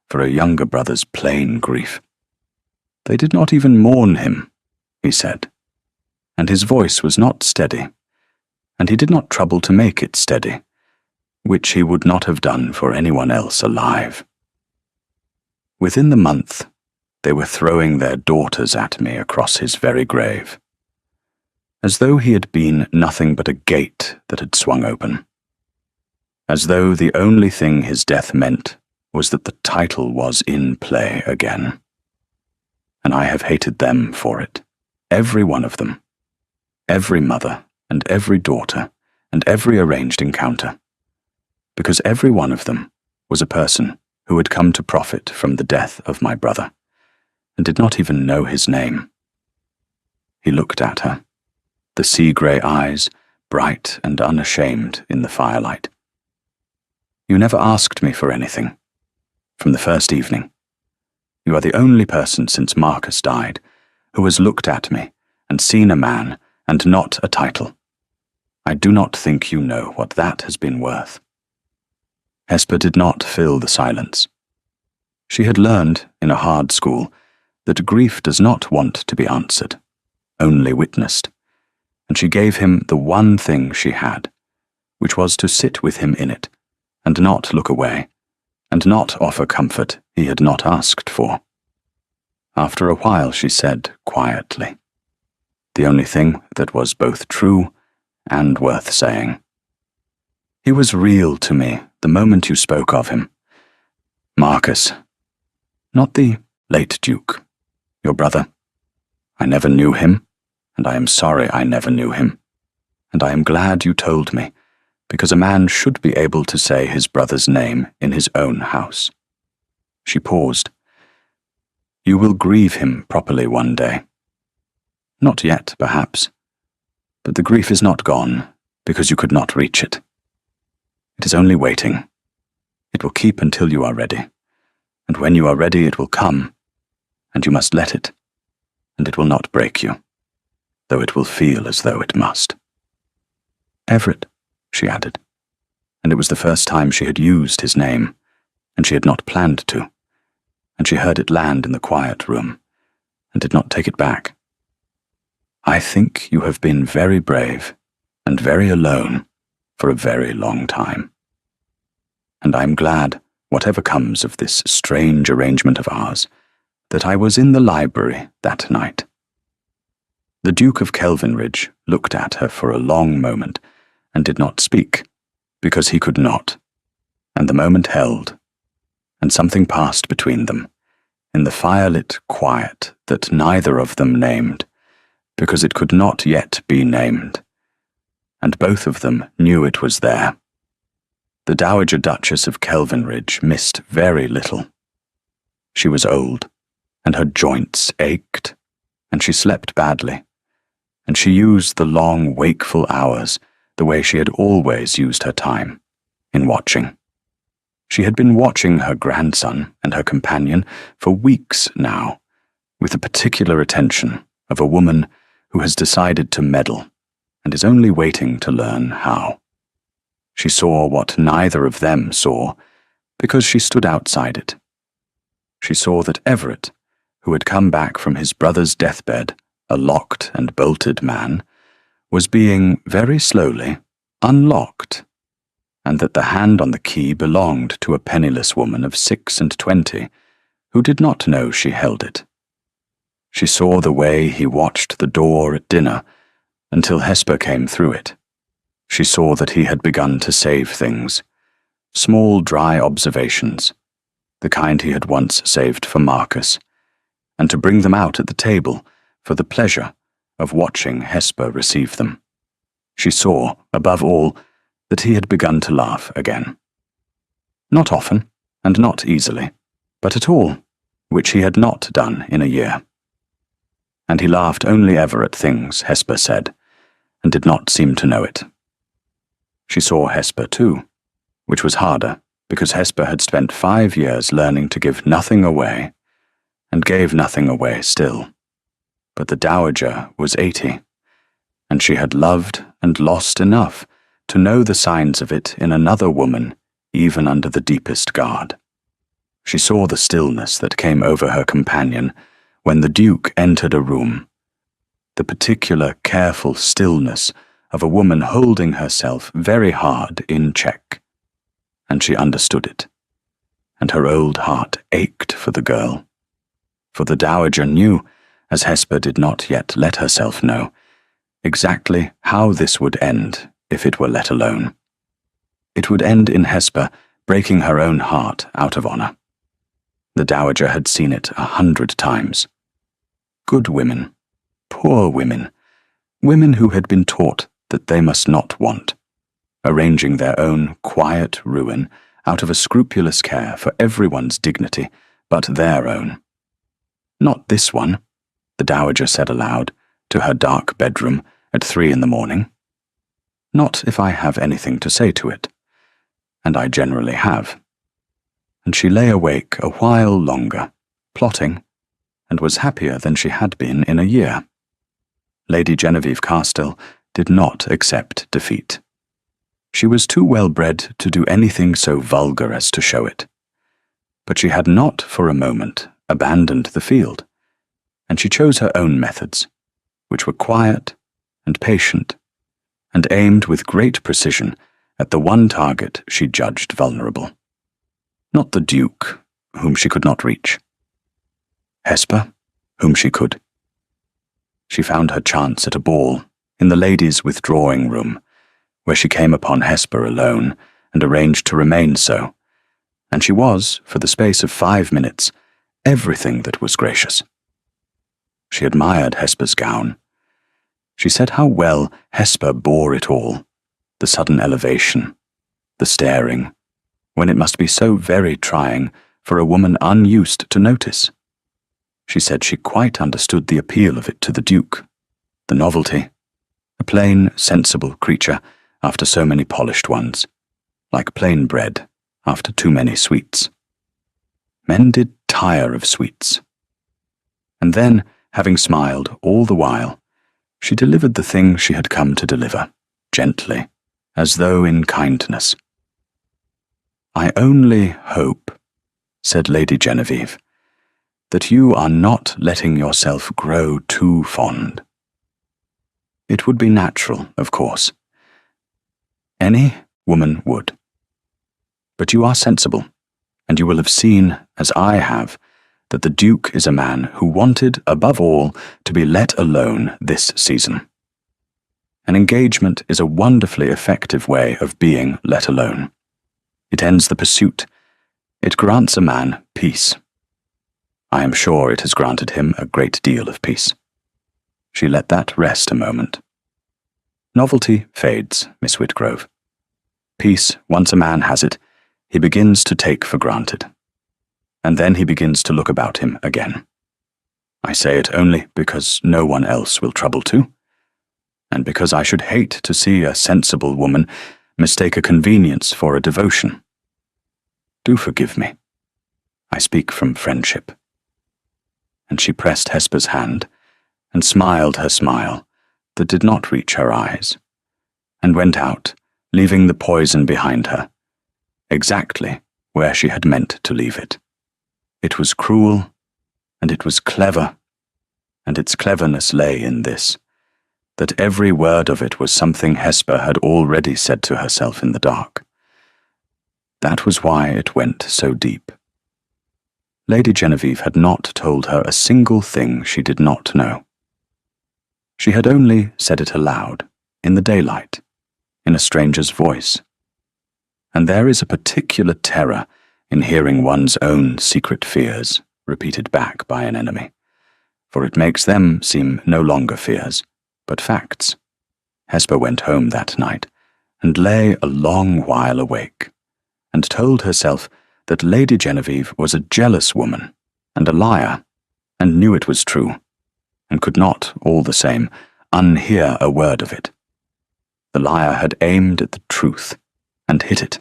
for a younger brother's plain grief. They did not even mourn him, he said, and his voice was not steady, and he did not trouble to make it steady, which he would not have done for anyone else alive. Within the month, they were throwing their daughters at me across his very grave, as though he had been nothing but a gate that had swung open, as though the only thing his death meant was that the title was in play again. And I have hated them for it, every one of them, every mother and every daughter and every arranged encounter, because every one of them was a person who had come to profit from the death of my brother, and did not even know his name. He looked at her, the sea-grey eyes bright and unashamed in the firelight. You never asked me for anything, from the first evening. You are the only person since Marcus died who has looked at me and seen a man and not a title. I do not think you know what that has been worth. Hesper did not fill the silence. She had learned, in a hard school, that grief does not want to be answered, only witnessed, and she gave him the one thing she had, which was to sit with him in it, and not look away, and not offer comfort he had not asked for. After a while she said quietly, the only thing that was both true and worth saying. He was real to me the moment you spoke of him. Marcus, not the late Duke, your brother. I never knew him, and I am sorry I never knew him, and I am glad you told me, because a man should be able to say his brother's name in his own house. She paused. You will grieve him properly one day. Not yet, perhaps, but the grief is not gone, because you could not reach it. It is only waiting. It will keep until you are ready, and when you are ready it will come, and you must let it, and it will not break you, though it will feel as though it must. Everett, she added, and it was the first time she had used his name, and she had not planned to, and she heard it land in the quiet room, and did not take it back. I think you have been very brave, and very alone, for a very long time. And I am glad, whatever comes of this strange arrangement of ours, that I was in the library that night. The Duke of Kelvinridge looked at her for a long moment, and did not speak, because he could not, and the moment held, and something passed between them, in the firelit quiet that neither of them named, because it could not yet be named, and both of them knew it was there. The Dowager Duchess of Kelvinridge missed very little. She was old, and her joints ached, and she slept badly, and she used the long wakeful hours the way she had always used her time, in watching. She had been watching her grandson and her companion for weeks now, with the particular attention of a woman who has decided to meddle and is only waiting to learn how. She saw what neither of them saw because she stood outside it. She saw that Everett, who had come back from his brother's deathbed, a locked and bolted man, was being very slowly unlocked, and that the hand on the key belonged to a penniless woman of 26 who did not know she held it. She saw the way he watched the door at dinner until Hesper came through it. She saw that he had begun to save things, small dry observations, the kind he had once saved for Marcus, and to bring them out at the table for the pleasure of watching Hesper receive them. She saw, above all, that he had begun to laugh again. Not often, and not easily, but at all, which he had not done in a year. And he laughed only ever at things Hesper said, and did not seem to know it. She saw Hesper too, which was harder, because Hesper had spent 5 years learning to give nothing away, and gave nothing away still. But the dowager was 80, and she had loved and lost enough to know the signs of it in another woman, even under the deepest guard. She saw the stillness that came over her companion when the Duke entered a room, the particular careful stillness of a woman holding herself very hard in check. And she understood it, and her old heart ached for the girl. For the dowager knew, as Hesper did not yet let herself know, exactly how this would end if it were let alone. It would end in Hesper breaking her own heart out of honor. The dowager had seen it 100 times. Good women, poor women, women who had been taught that they must not want, arranging their own quiet ruin out of a scrupulous care for everyone's dignity but their own. Not this one, the dowager said aloud to her dark bedroom at 3 a.m. Not if I have anything to say to it, and I generally have. And she lay awake a while longer, plotting, and was happier than she had been in a year. Lady Genevieve Castell did not accept defeat. She was too well bred to do anything so vulgar as to show it. But she had not for a moment abandoned the field, and she chose her own methods, which were quiet and patient, and aimed with great precision at the one target she judged vulnerable. Not the Duke, whom she could not reach. Hesper, whom she could. She found her chance at a ball in the ladies' withdrawing room, where she came upon Hesper alone and arranged to remain so, and she was, for the space of 5 minutes, everything that was gracious. She admired Hesper's gown. She said how well Hesper bore it all, the sudden elevation, the staring, when it must be so very trying for a woman unused to notice. She said she quite understood the appeal of it to the Duke, the novelty, a plain, sensible creature after so many polished ones, like plain bread after too many sweets. Men did tire of sweets. And then, having smiled all the while, she delivered the thing she had come to deliver, gently, as though in kindness. I only hope, said Lady Genevieve, that you are not letting yourself grow too fond. It would be natural, of course. Any woman would. But you are sensible, and you will have seen, as I have, that the Duke is a man who wanted, above all, to be let alone this season. An engagement is a wonderfully effective way of being let alone. It ends the pursuit. It grants a man peace. I am sure it has granted him a great deal of peace. She let that rest a moment. Novelty fades, Miss Whitgrove. Peace, once a man has it, he begins to take for granted. And then he begins to look about him again. I say it only because no one else will trouble to, and because I should hate to see a sensible woman mistake a convenience for a devotion. Do forgive me. I speak from friendship. And she pressed Hesper's hand, and smiled her smile that did not reach her eyes, and went out, leaving the poison behind her, exactly where she had meant to leave it. It was cruel, and it was clever, and its cleverness lay in this, that every word of it was something Hesper had already said to herself in the dark. That was why it went so deep. Lady Genevieve had not told her a single thing she did not know. She had only said it aloud, in the daylight, in a stranger's voice. And there is a particular terror in hearing one's own secret fears repeated back by an enemy, for it makes them seem no longer fears, but facts. Hesper went home that night, and lay a long while awake, and told herself that Lady Genevieve was a jealous woman, and a liar, and knew it was true, and could not, all the same, unhear a word of it. The liar had aimed at the truth, and hit it.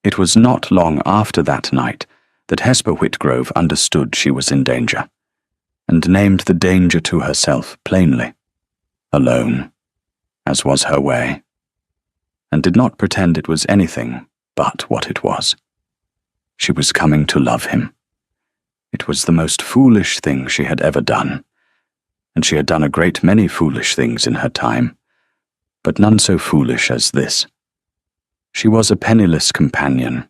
It was not long after that night that Hesper Whitgrove understood she was in danger, and named the danger to herself plainly, alone, as was her way, and did not pretend it was anything but what it was. She was coming to love him. It was the most foolish thing she had ever done, and she had done a great many foolish things in her time, but none so foolish as this. She was a penniless companion,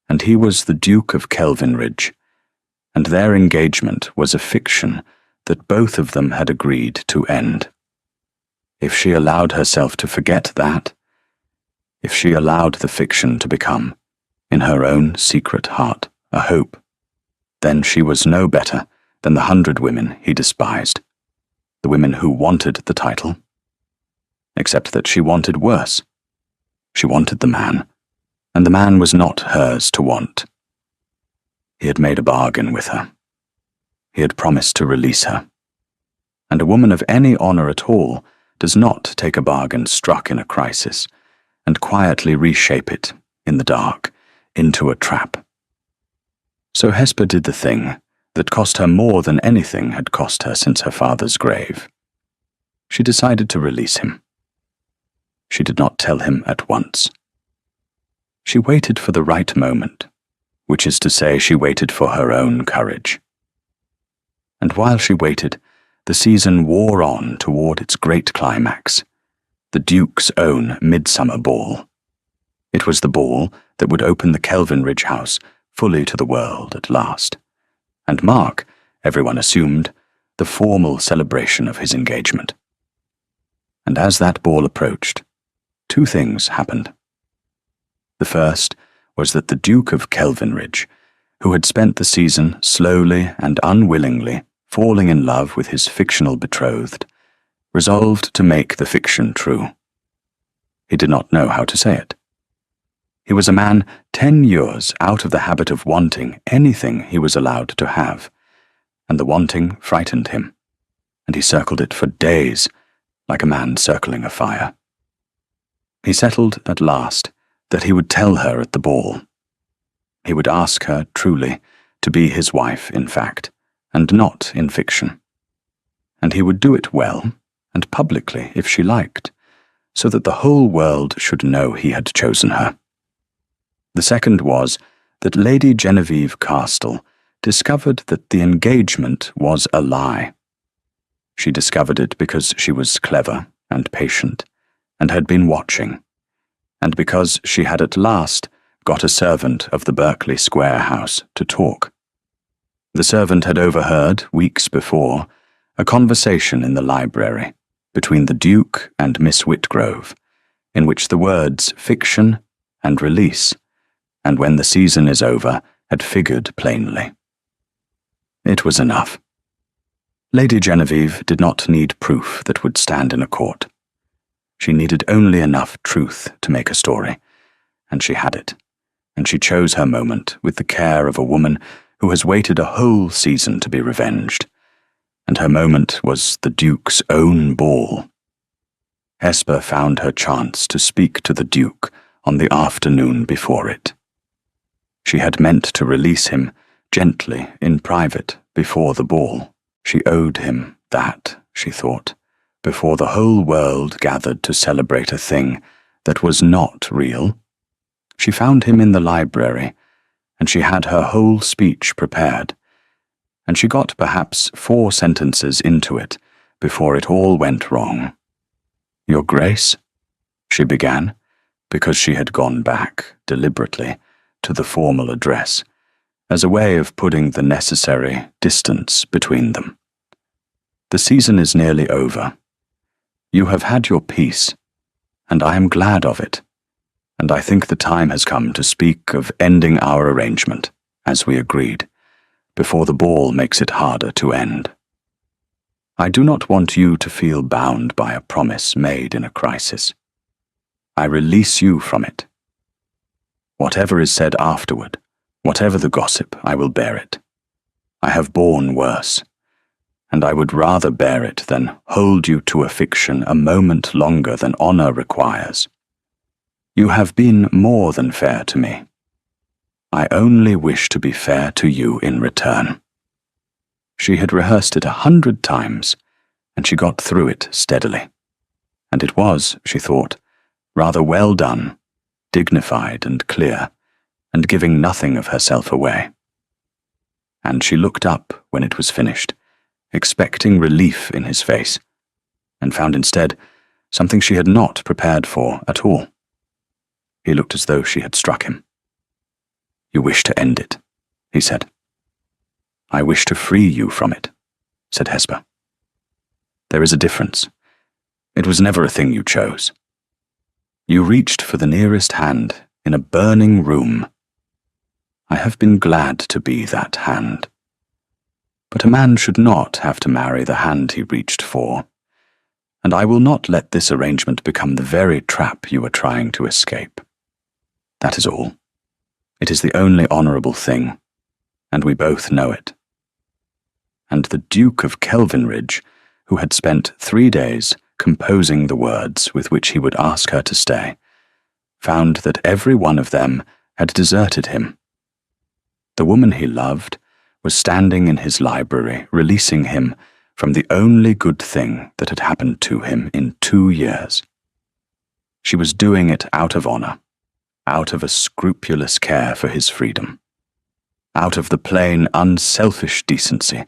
and he was the Duke of Kelvinridge, and their engagement was a fiction that both of them had agreed to end. If she allowed herself to forget that, if she allowed the fiction to become, in her own secret heart, a hope, then she was no better than the 100 women he despised, the women who wanted the title, except that she wanted worse. She wanted the man, and the man was not hers to want. He had made a bargain with her. He had promised to release her. And a woman of any honor at all does not take a bargain struck in a crisis and quietly reshape it, in the dark, into a trap. So Hesper did the thing that cost her more than anything had cost her since her father's grave. She decided to release him. She did not tell him at once. She waited for the right moment, which is to say, she waited for her own courage. And while she waited, the season wore on toward its great climax, the Duke's own midsummer ball. It was the ball that would open the Kelvinridge house fully to the world at last, and mark, everyone assumed, the formal celebration of his engagement. And as that ball approached, 2 things happened. The first was that the Duke of Kelvinridge, who had spent the season slowly and unwillingly falling in love with his fictional betrothed, resolved to make the fiction true. He did not know how to say it. He was a man 10 years out of the habit of wanting anything he was allowed to have, and the wanting frightened him, and he circled it for days, like a man circling a fire. He settled at last that he would tell her at the ball. He would ask her, truly, to be his wife in fact, and not in fiction. And he would do it well, and publicly if she liked, so that the whole world should know he had chosen her. The second was that Lady Genevieve Castle discovered that the engagement was a lie. She discovered it because she was clever and patient, and had been watching, and because she had at last got a servant of the Berkeley Square house to talk. The servant had overheard, weeks before, a conversation in the library between the Duke and Miss Whitgrove, in which the words fiction and release, and when the season is over, had figured plainly. It was enough. Lady Genevieve did not need proof that would stand in a court. She needed only enough truth to make a story, and she had it, and she chose her moment with the care of a woman who has waited a whole season to be revenged, and her moment was the Duke's own ball. Hesper found her chance to speak to the Duke on the afternoon before it. She had meant to release him gently in private before the ball. She owed him that, she thought, before the whole world gathered to celebrate a thing that was not real. She found him in the library, and she had her whole speech prepared, and she got perhaps 4 sentences into it before it all went wrong. "Your Grace," she began, because she had gone back, deliberately, to the formal address, as a way of putting the necessary distance between them. "The season is nearly over. You have had your peace, and I am glad of it, and I think the time has come to speak of ending our arrangement, as we agreed, before the ball makes it harder to end. I do not want you to feel bound by a promise made in a crisis. I release you from it. Whatever is said afterward, whatever the gossip, I will bear it. I have borne worse, and I would rather bear it than hold you to a fiction a moment longer than honor requires. You have been more than fair to me. I only wish to be fair to you in return." She had rehearsed it 100 times, and she got through it steadily. And it was, she thought, rather well done, dignified and clear, and giving nothing of herself away. And she looked up when it was finished, expecting relief in his face, and found instead something she had not prepared for at all. He looked as though she had struck him. "You wish to end it," he said. "I wish to free you from it," said Hesper. "There is a difference. It was never a thing you chose. You reached for the nearest hand in a burning room. I have been glad to be that hand. But a man should not have to marry the hand he reached for, and I will not let this arrangement become the very trap you are trying to escape. That is all. It is the only honourable thing, and we both know it." And the Duke of Kelvinridge, who had spent 3 days composing the words with which he would ask her to stay, found that every one of them had deserted him. The woman he loved was standing in his library, releasing him from the only good thing that had happened to him in 2 years. She was doing it out of honour, out of a scrupulous care for his freedom, out of the plain, unselfish decency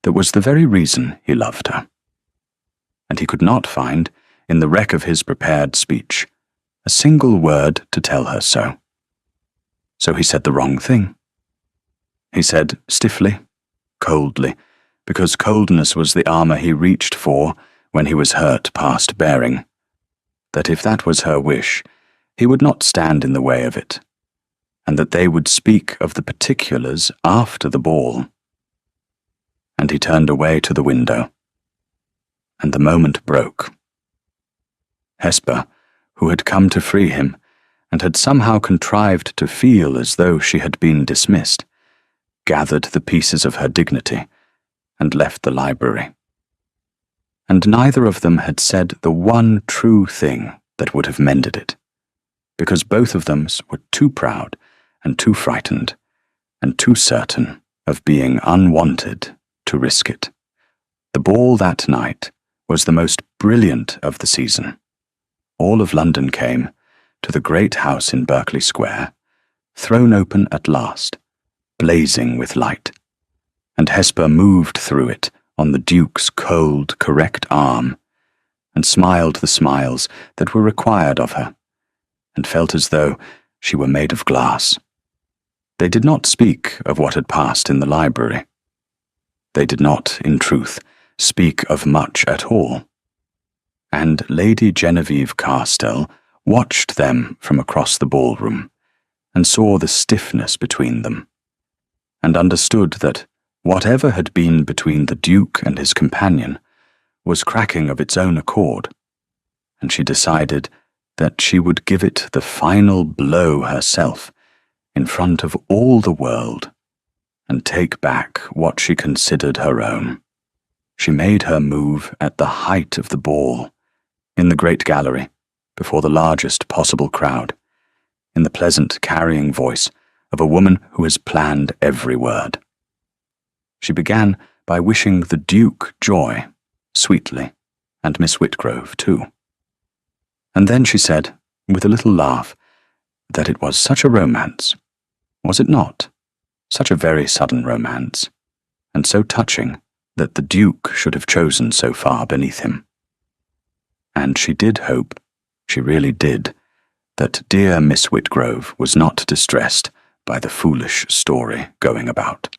that was the very reason he loved her. And he could not find, in the wreck of his prepared speech, a single word to tell her so. So he said the wrong thing. He said stiffly, coldly, because coldness was the armour he reached for when he was hurt past bearing, that if that was her wish, he would not stand in the way of it, and that they would speak of the particulars after the ball. And he turned away to the window, and the moment broke. Hesper, who had come to free him, and had somehow contrived to feel as though she had been dismissed, gathered the pieces of her dignity, and left the library. And neither of them had said the one true thing that would have mended it, because both of them were too proud and too frightened and too certain of being unwanted to risk it. The ball that night was the most brilliant of the season. All of London came to the great house in Berkeley Square, thrown open at last, blazing with light, and Hesper moved through it on the Duke's cold, correct arm, and smiled the smiles that were required of her, and felt as though she were made of glass. They did not speak of what had passed in the library. They did not, in truth, speak of much at all. And Lady Genevieve Carstell watched them from across the ballroom, and saw the stiffness between them, and understood that whatever had been between the Duke and his companion was cracking of its own accord, and she decided that she would give it the final blow herself in front of all the world, and take back what she considered her own. She made her move at the height of the ball, in the great gallery, before the largest possible crowd, in the pleasant carrying voice of a woman who has planned every word. She began by wishing the Duke joy, sweetly, and Miss Whitgrove too. And then she said, with a little laugh, that it was such a romance. Was it not? Such a very sudden romance, and so touching that the Duke should have chosen so far beneath him. And she did hope, she really did, that dear Miss Whitgrove was not distressed by the foolish story going about.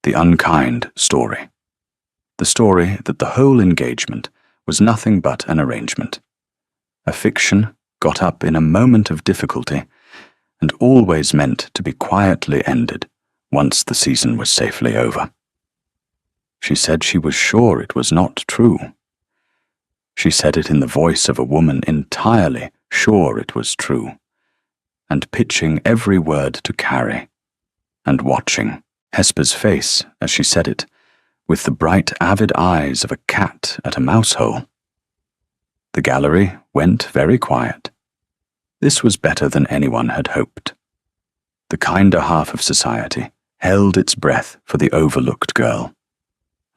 The unkind story. The story that the whole engagement was nothing but an arrangement. A fiction got up in a moment of difficulty, and always meant to be quietly ended once the season was safely over. She said she was sure it was not true. She said it in the voice of a woman entirely sure it was true, and pitching every word to Carrie, and watching Hesper's face as she said it, with the bright avid eyes of a cat at a mouse hole. The gallery went very quiet. This was better than anyone had hoped. The kinder half of society held its breath for the overlooked girl,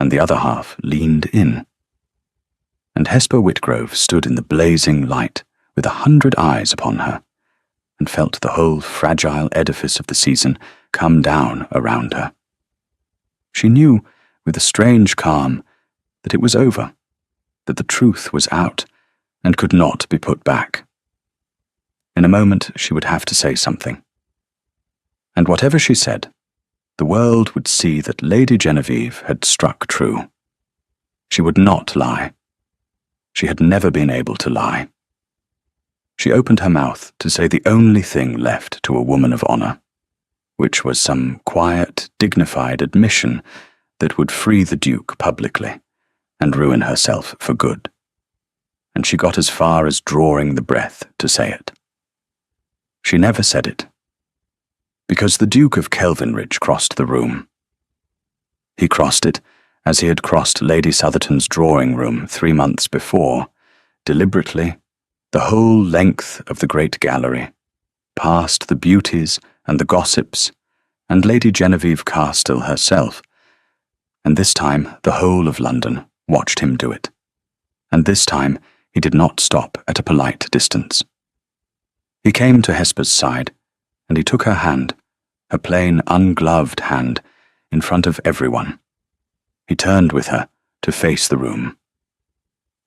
and the other half leaned in. And Hesper Whitgrove stood in the blazing light with 100 eyes upon her, and felt the whole fragile edifice of the season come down around her. She knew, with a strange calm, that it was over, that the truth was out, and could not be put back. In a moment she would have to say something. And whatever she said, the world would see that Lady Genevieve had struck true. She would not lie. She had never been able to lie. She opened her mouth to say the only thing left to a woman of honor, which was some quiet, dignified admission that would free the Duke publicly and ruin herself for good. And she got as far as drawing the breath to say it. She never said it, because the Duke of Kelvinridge crossed the room. He crossed it as he had crossed Lady Southerton's drawing room 3 months before, deliberately, the whole length of the great gallery, past the beauties and the gossips, and Lady Genevieve Carstill herself, and this time the whole of London watched him do it, and this time he did not stop at a polite distance. He came to Hesper's side, and he took her hand, her plain, ungloved hand, in front of everyone. He turned with her to face the room,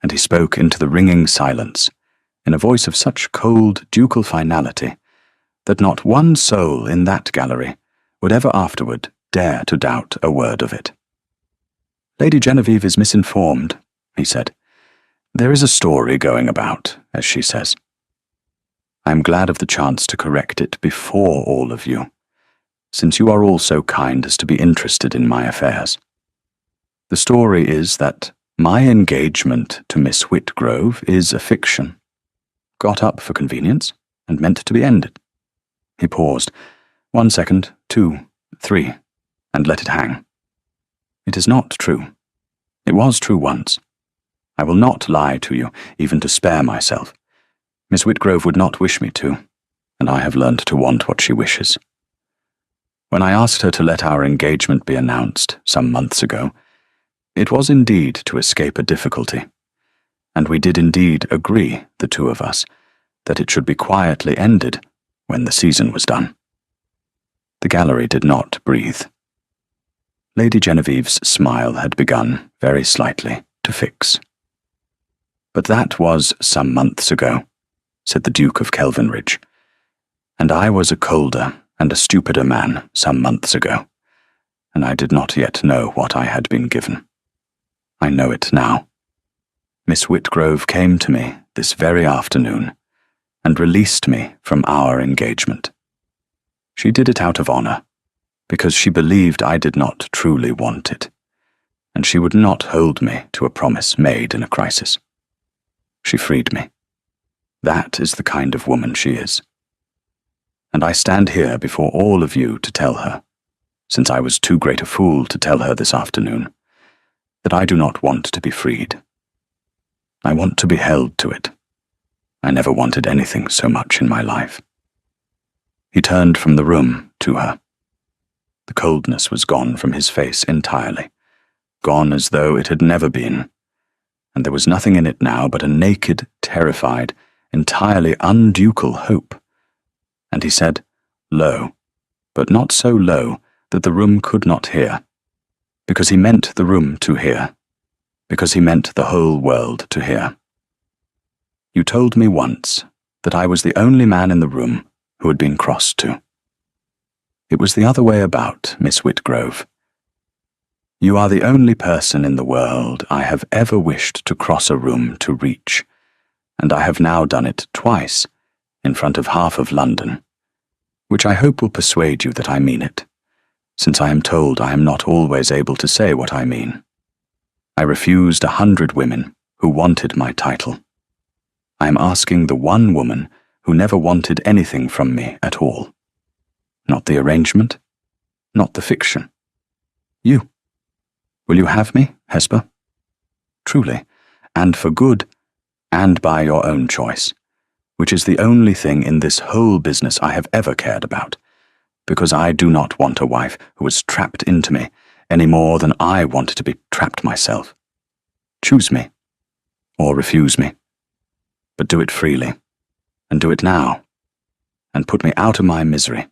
and he spoke into the ringing silence, in a voice of such cold, ducal finality, that not one soul in that gallery would ever afterward dare to doubt a word of it. Lady Genevieve is misinformed, he said. There is a story going about, as she says. I am glad of the chance to correct it before all of you, since you are all so kind as to be interested in my affairs. The story is that my engagement to Miss Whitgrove is a fiction, got up for convenience and meant to be ended. He paused, 1 second, 2, 3, and let it hang. It is not true. It was true once. I will not lie to you, even to spare myself. Miss Whitgrove would not wish me to, and I have learned to want what she wishes. When I asked her to let our engagement be announced some months ago, it was indeed to escape a difficulty, and we did indeed agree, the two of us, that it should be quietly ended when the season was done. The gallery did not breathe. Lady Genevieve's smile had begun, very slightly, to fix. But that was some months ago, said the Duke of Kelvinridge, and I was a colder and a stupider man some months ago, and I did not yet know what I had been given. I know it now. Miss Whitgrove came to me this very afternoon and released me from our engagement. She did it out of honor, because she believed I did not truly want it, and she would not hold me to a promise made in a crisis. She freed me. That is the kind of woman she is. And I stand here before all of you to tell her, since I was too great a fool to tell her this afternoon, that I do not want to be freed. I want to be held to it. I never wanted anything so much in my life." He turned from the room to her. The coldness was gone from his face entirely, gone as though it had never been, and there was nothing in it now but a naked, terrified, entirely unducal hope. And he said, low, but not so low that the room could not hear, because he meant the room to hear, because he meant the whole world to hear. "You told me once that I was the only man in the room who had been crossed to. It was the other way about, Miss Whitgrove. You are the only person in the world I have ever wished to cross a room to reach, and I have now done it twice, in front of half of London, which I hope will persuade you that I mean it, since I am told I am not always able to say what I mean. I refused 100 women who wanted my title. I am asking the one woman who never wanted anything from me at all. Not the arrangement, not the fiction. You. Will you have me, Hesper? Truly, and for good, and by your own choice, which is the only thing in this whole business I have ever cared about, because I do not want a wife who is trapped into me any more than I want to be trapped myself. Choose me, or refuse me, but do it freely, and do it now, and put me out of my misery,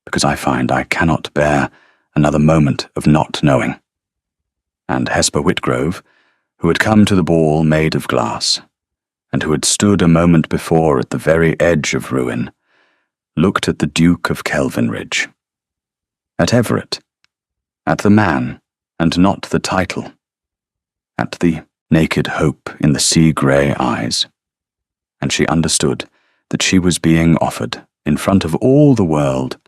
because I find I cannot bear another moment of not knowing." And Hesper Whitgrove, who had come to the ball made of glass, and who had stood a moment before at the very edge of ruin, looked at the Duke of Kelvinridge, at Everett, at the man, and not the title, at the naked hope in the sea-grey eyes, and she understood that she was being offered, in front of all the world,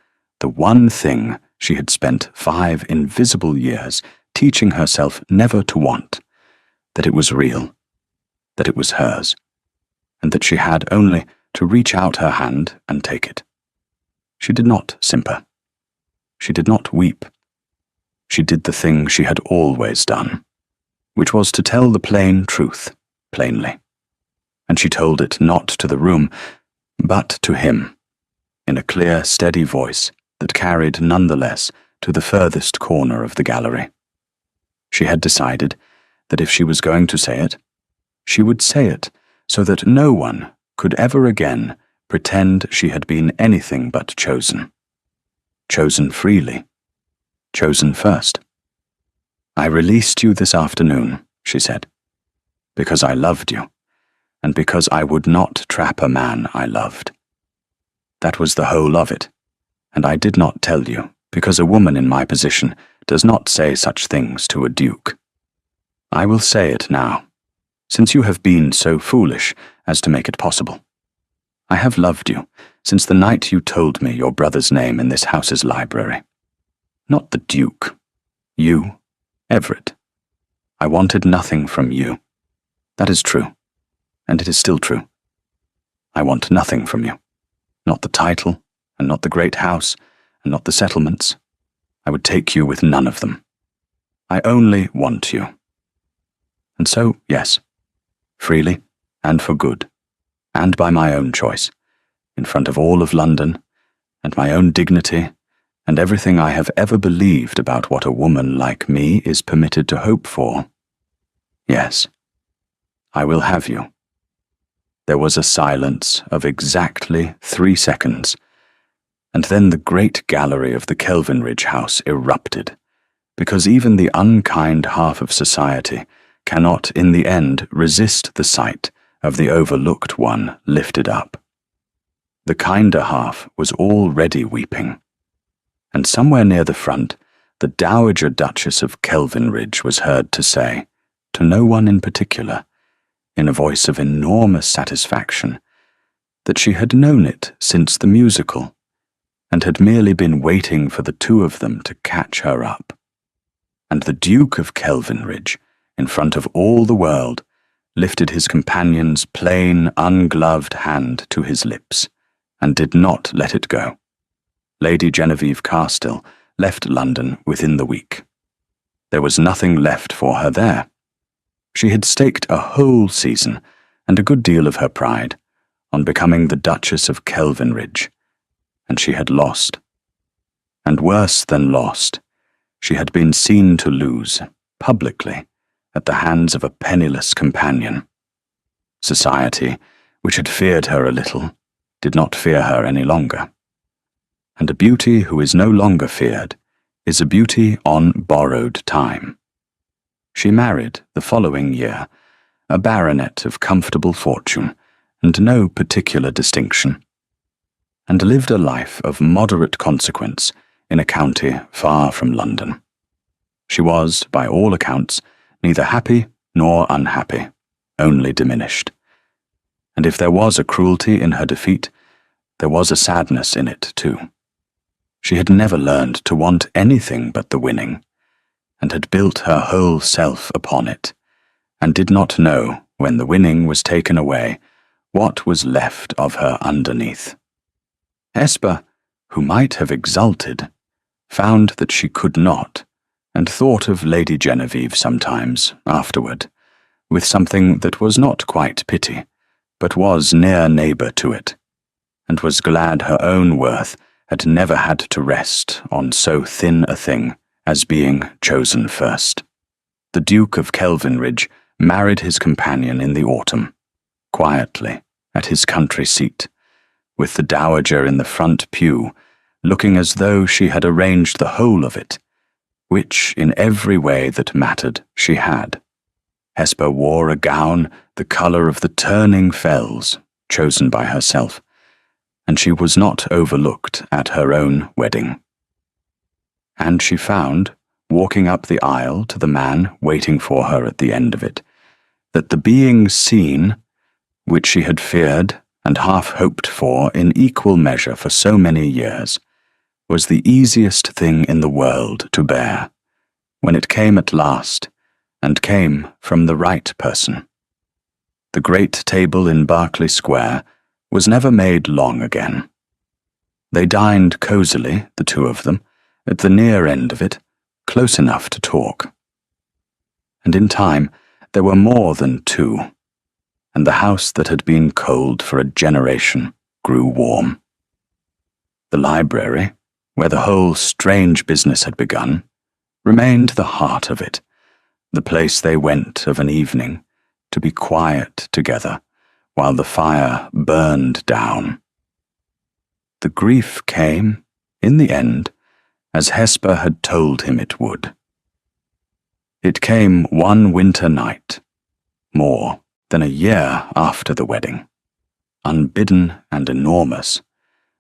the one thing she had spent 5 invisible years teaching herself never to want, that it was real, that it was hers, and that she had only to reach out her hand and take it. She did not simper. She did not weep. She did the thing she had always done, which was to tell the plain truth, plainly. And she told it not to the room, but to him, in a clear, steady voice that carried none the less to the furthest corner of the gallery. She had decided that if she was going to say it, she would say it so that no one could ever again pretend she had been anything but chosen. Chosen freely. Chosen first. "I released you this afternoon," she said, "because I loved you, and because I would not trap a man I loved. That was the whole of it, and I did not tell you, because a woman in my position does not say such things to a duke. I will say it now, since you have been so foolish as to make it possible. I have loved you since the night you told me your brother's name in this house's library. Not the Duke. You, Everett. I wanted nothing from you. That is true, and it is still true. I want nothing from you. Not the title, and not the great house, and not the settlements. I would take you with none of them. I only want you. And so, yes, freely, and for good, and by my own choice, in front of all of London, and my own dignity, and everything I have ever believed about what a woman like me is permitted to hope for. Yes, I will have you." There was a silence of exactly 3 seconds, and then the great gallery of the Kelvinridge house erupted, because even the unkind half of society cannot in the end resist the sight of the overlooked one lifted up. The kinder half was already weeping, and somewhere near the front the Dowager Duchess of Kelvinridge was heard to say, to no one in particular, in a voice of enormous satisfaction, that she had known it since the musical, and had merely been waiting for the two of them to catch her up. And the Duke of Kelvinridge, in front of all the world, lifted his companion's plain, ungloved hand to his lips, and did not let it go. Lady Genevieve Carstill left London within the week. There was nothing left for her there. She had staked a whole season, and a good deal of her pride, on becoming the Duchess of Kelvinridge, and she had lost. And worse than lost, she had been seen to lose, publicly, at the hands of a penniless companion. Society, which had feared her a little, did not fear her any longer. And a beauty who is no longer feared is a beauty on borrowed time. She married, the following year, a baronet of comfortable fortune and no particular distinction, and lived a life of moderate consequence in a county far from London. She was, by all accounts, neither happy nor unhappy, only diminished. And if there was a cruelty in her defeat, there was a sadness in it too. She had never learned to want anything but the winning, and had built her whole self upon it, and did not know, when the winning was taken away, what was left of her underneath. Hesper, who might have exulted, found that she could not, and thought of Lady Genevieve sometimes, afterward, with something that was not quite pity, but was near neighbour to it, and was glad her own worth had never had to rest on so thin a thing as being chosen first. The Duke of Kelvinridge married his companion in the autumn, quietly, at his country seat, with the dowager in the front pew, looking as though she had arranged the whole of it, which, in every way that mattered, she had. Hesper wore a gown the colour of the turning fells, chosen by herself, and she was not overlooked at her own wedding. And she found, walking up the aisle to the man waiting for her at the end of it, that the being seen, which she had feared and half hoped for in equal measure for so many years, was the easiest thing in the world to bear, when it came at last, and came from the right person. The great table in Berkeley Square was never made long again. They dined cosily, the two of them, at the near end of it, close enough to talk. And in time there were more than two, and the house that had been cold for a generation grew warm. The library, where the whole strange business had begun, remained the heart of it, the place they went of an evening to be quiet together while the fire burned down. The grief came, in the end, as Hesper had told him it would. It came one winter night, more than a year after the wedding, unbidden and enormous,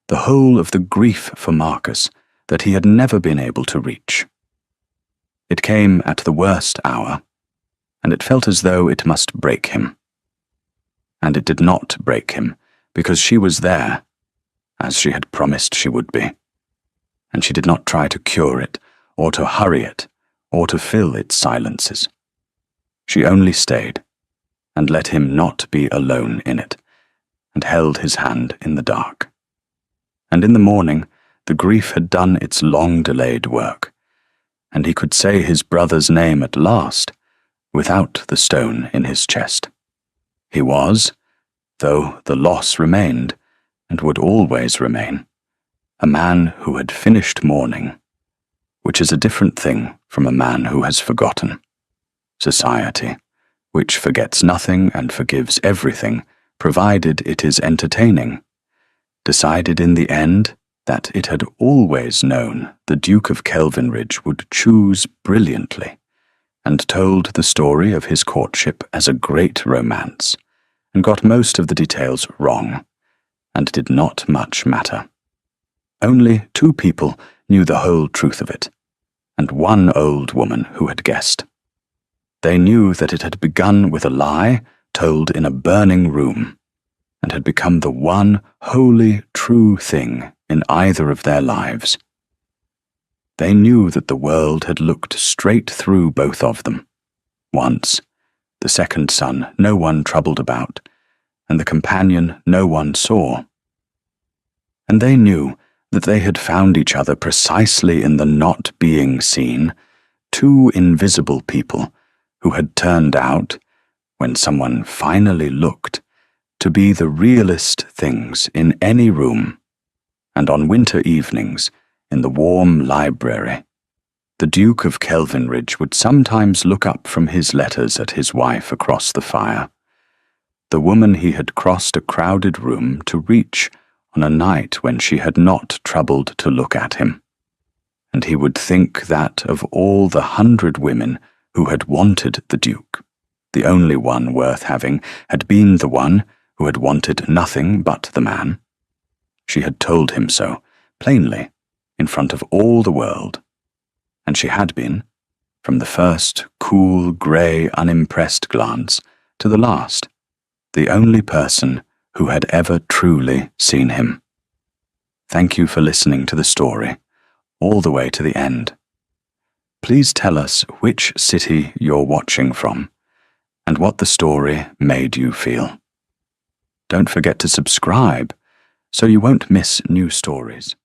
the whole of the grief for Marcus that he had never been able to reach. It came at the worst hour, and it felt as though it must break him. And it did not break him, because she was there, as she had promised she would be, and she did not try to cure it, or to hurry it, or to fill its silences. She only stayed, and let him not be alone in it, and held his hand in the dark. And in the morning the grief had done its long-delayed work, and he could say his brother's name at last, without the stone in his chest. He was, though the loss remained, and would always remain, a man who had finished mourning, which is a different thing from a man who has forgotten. Society, which forgets nothing and forgives everything, provided it is entertaining, decided in the end that it had always known the Duke of Kelvinridge would choose brilliantly, and told the story of his courtship as a great romance, and got most of the details wrong, and did not much matter. Only two people knew the whole truth of it, and one old woman who had guessed. They knew that it had begun with a lie told in a burning room, and had become the one wholly true thing in either of their lives. They knew that the world had looked straight through both of them. Once, the second son no one troubled about, and the companion no one saw. And they knew that they had found each other precisely in the not being seen, two invisible people who had turned out, when someone finally looked, to be the realest things in any room, and on winter evenings, in the warm library, the Duke of Kelvinridge would sometimes look up from his letters at his wife across the fire, the woman he had crossed a crowded room to reach on a night when she had not troubled to look at him. And he would think that of all the 100 women who had wanted the Duke, the only one worth having had been the one who had wanted nothing but the man. She had told him so, plainly, in front of all the world. And she had been, from the first cool, grey, unimpressed glance to the last, the only person who had ever truly seen him. Thank you for listening to the story, all the way to the end. Please tell us which city you're watching from, and what the story made you feel. Don't forget to subscribe, so you won't miss new stories.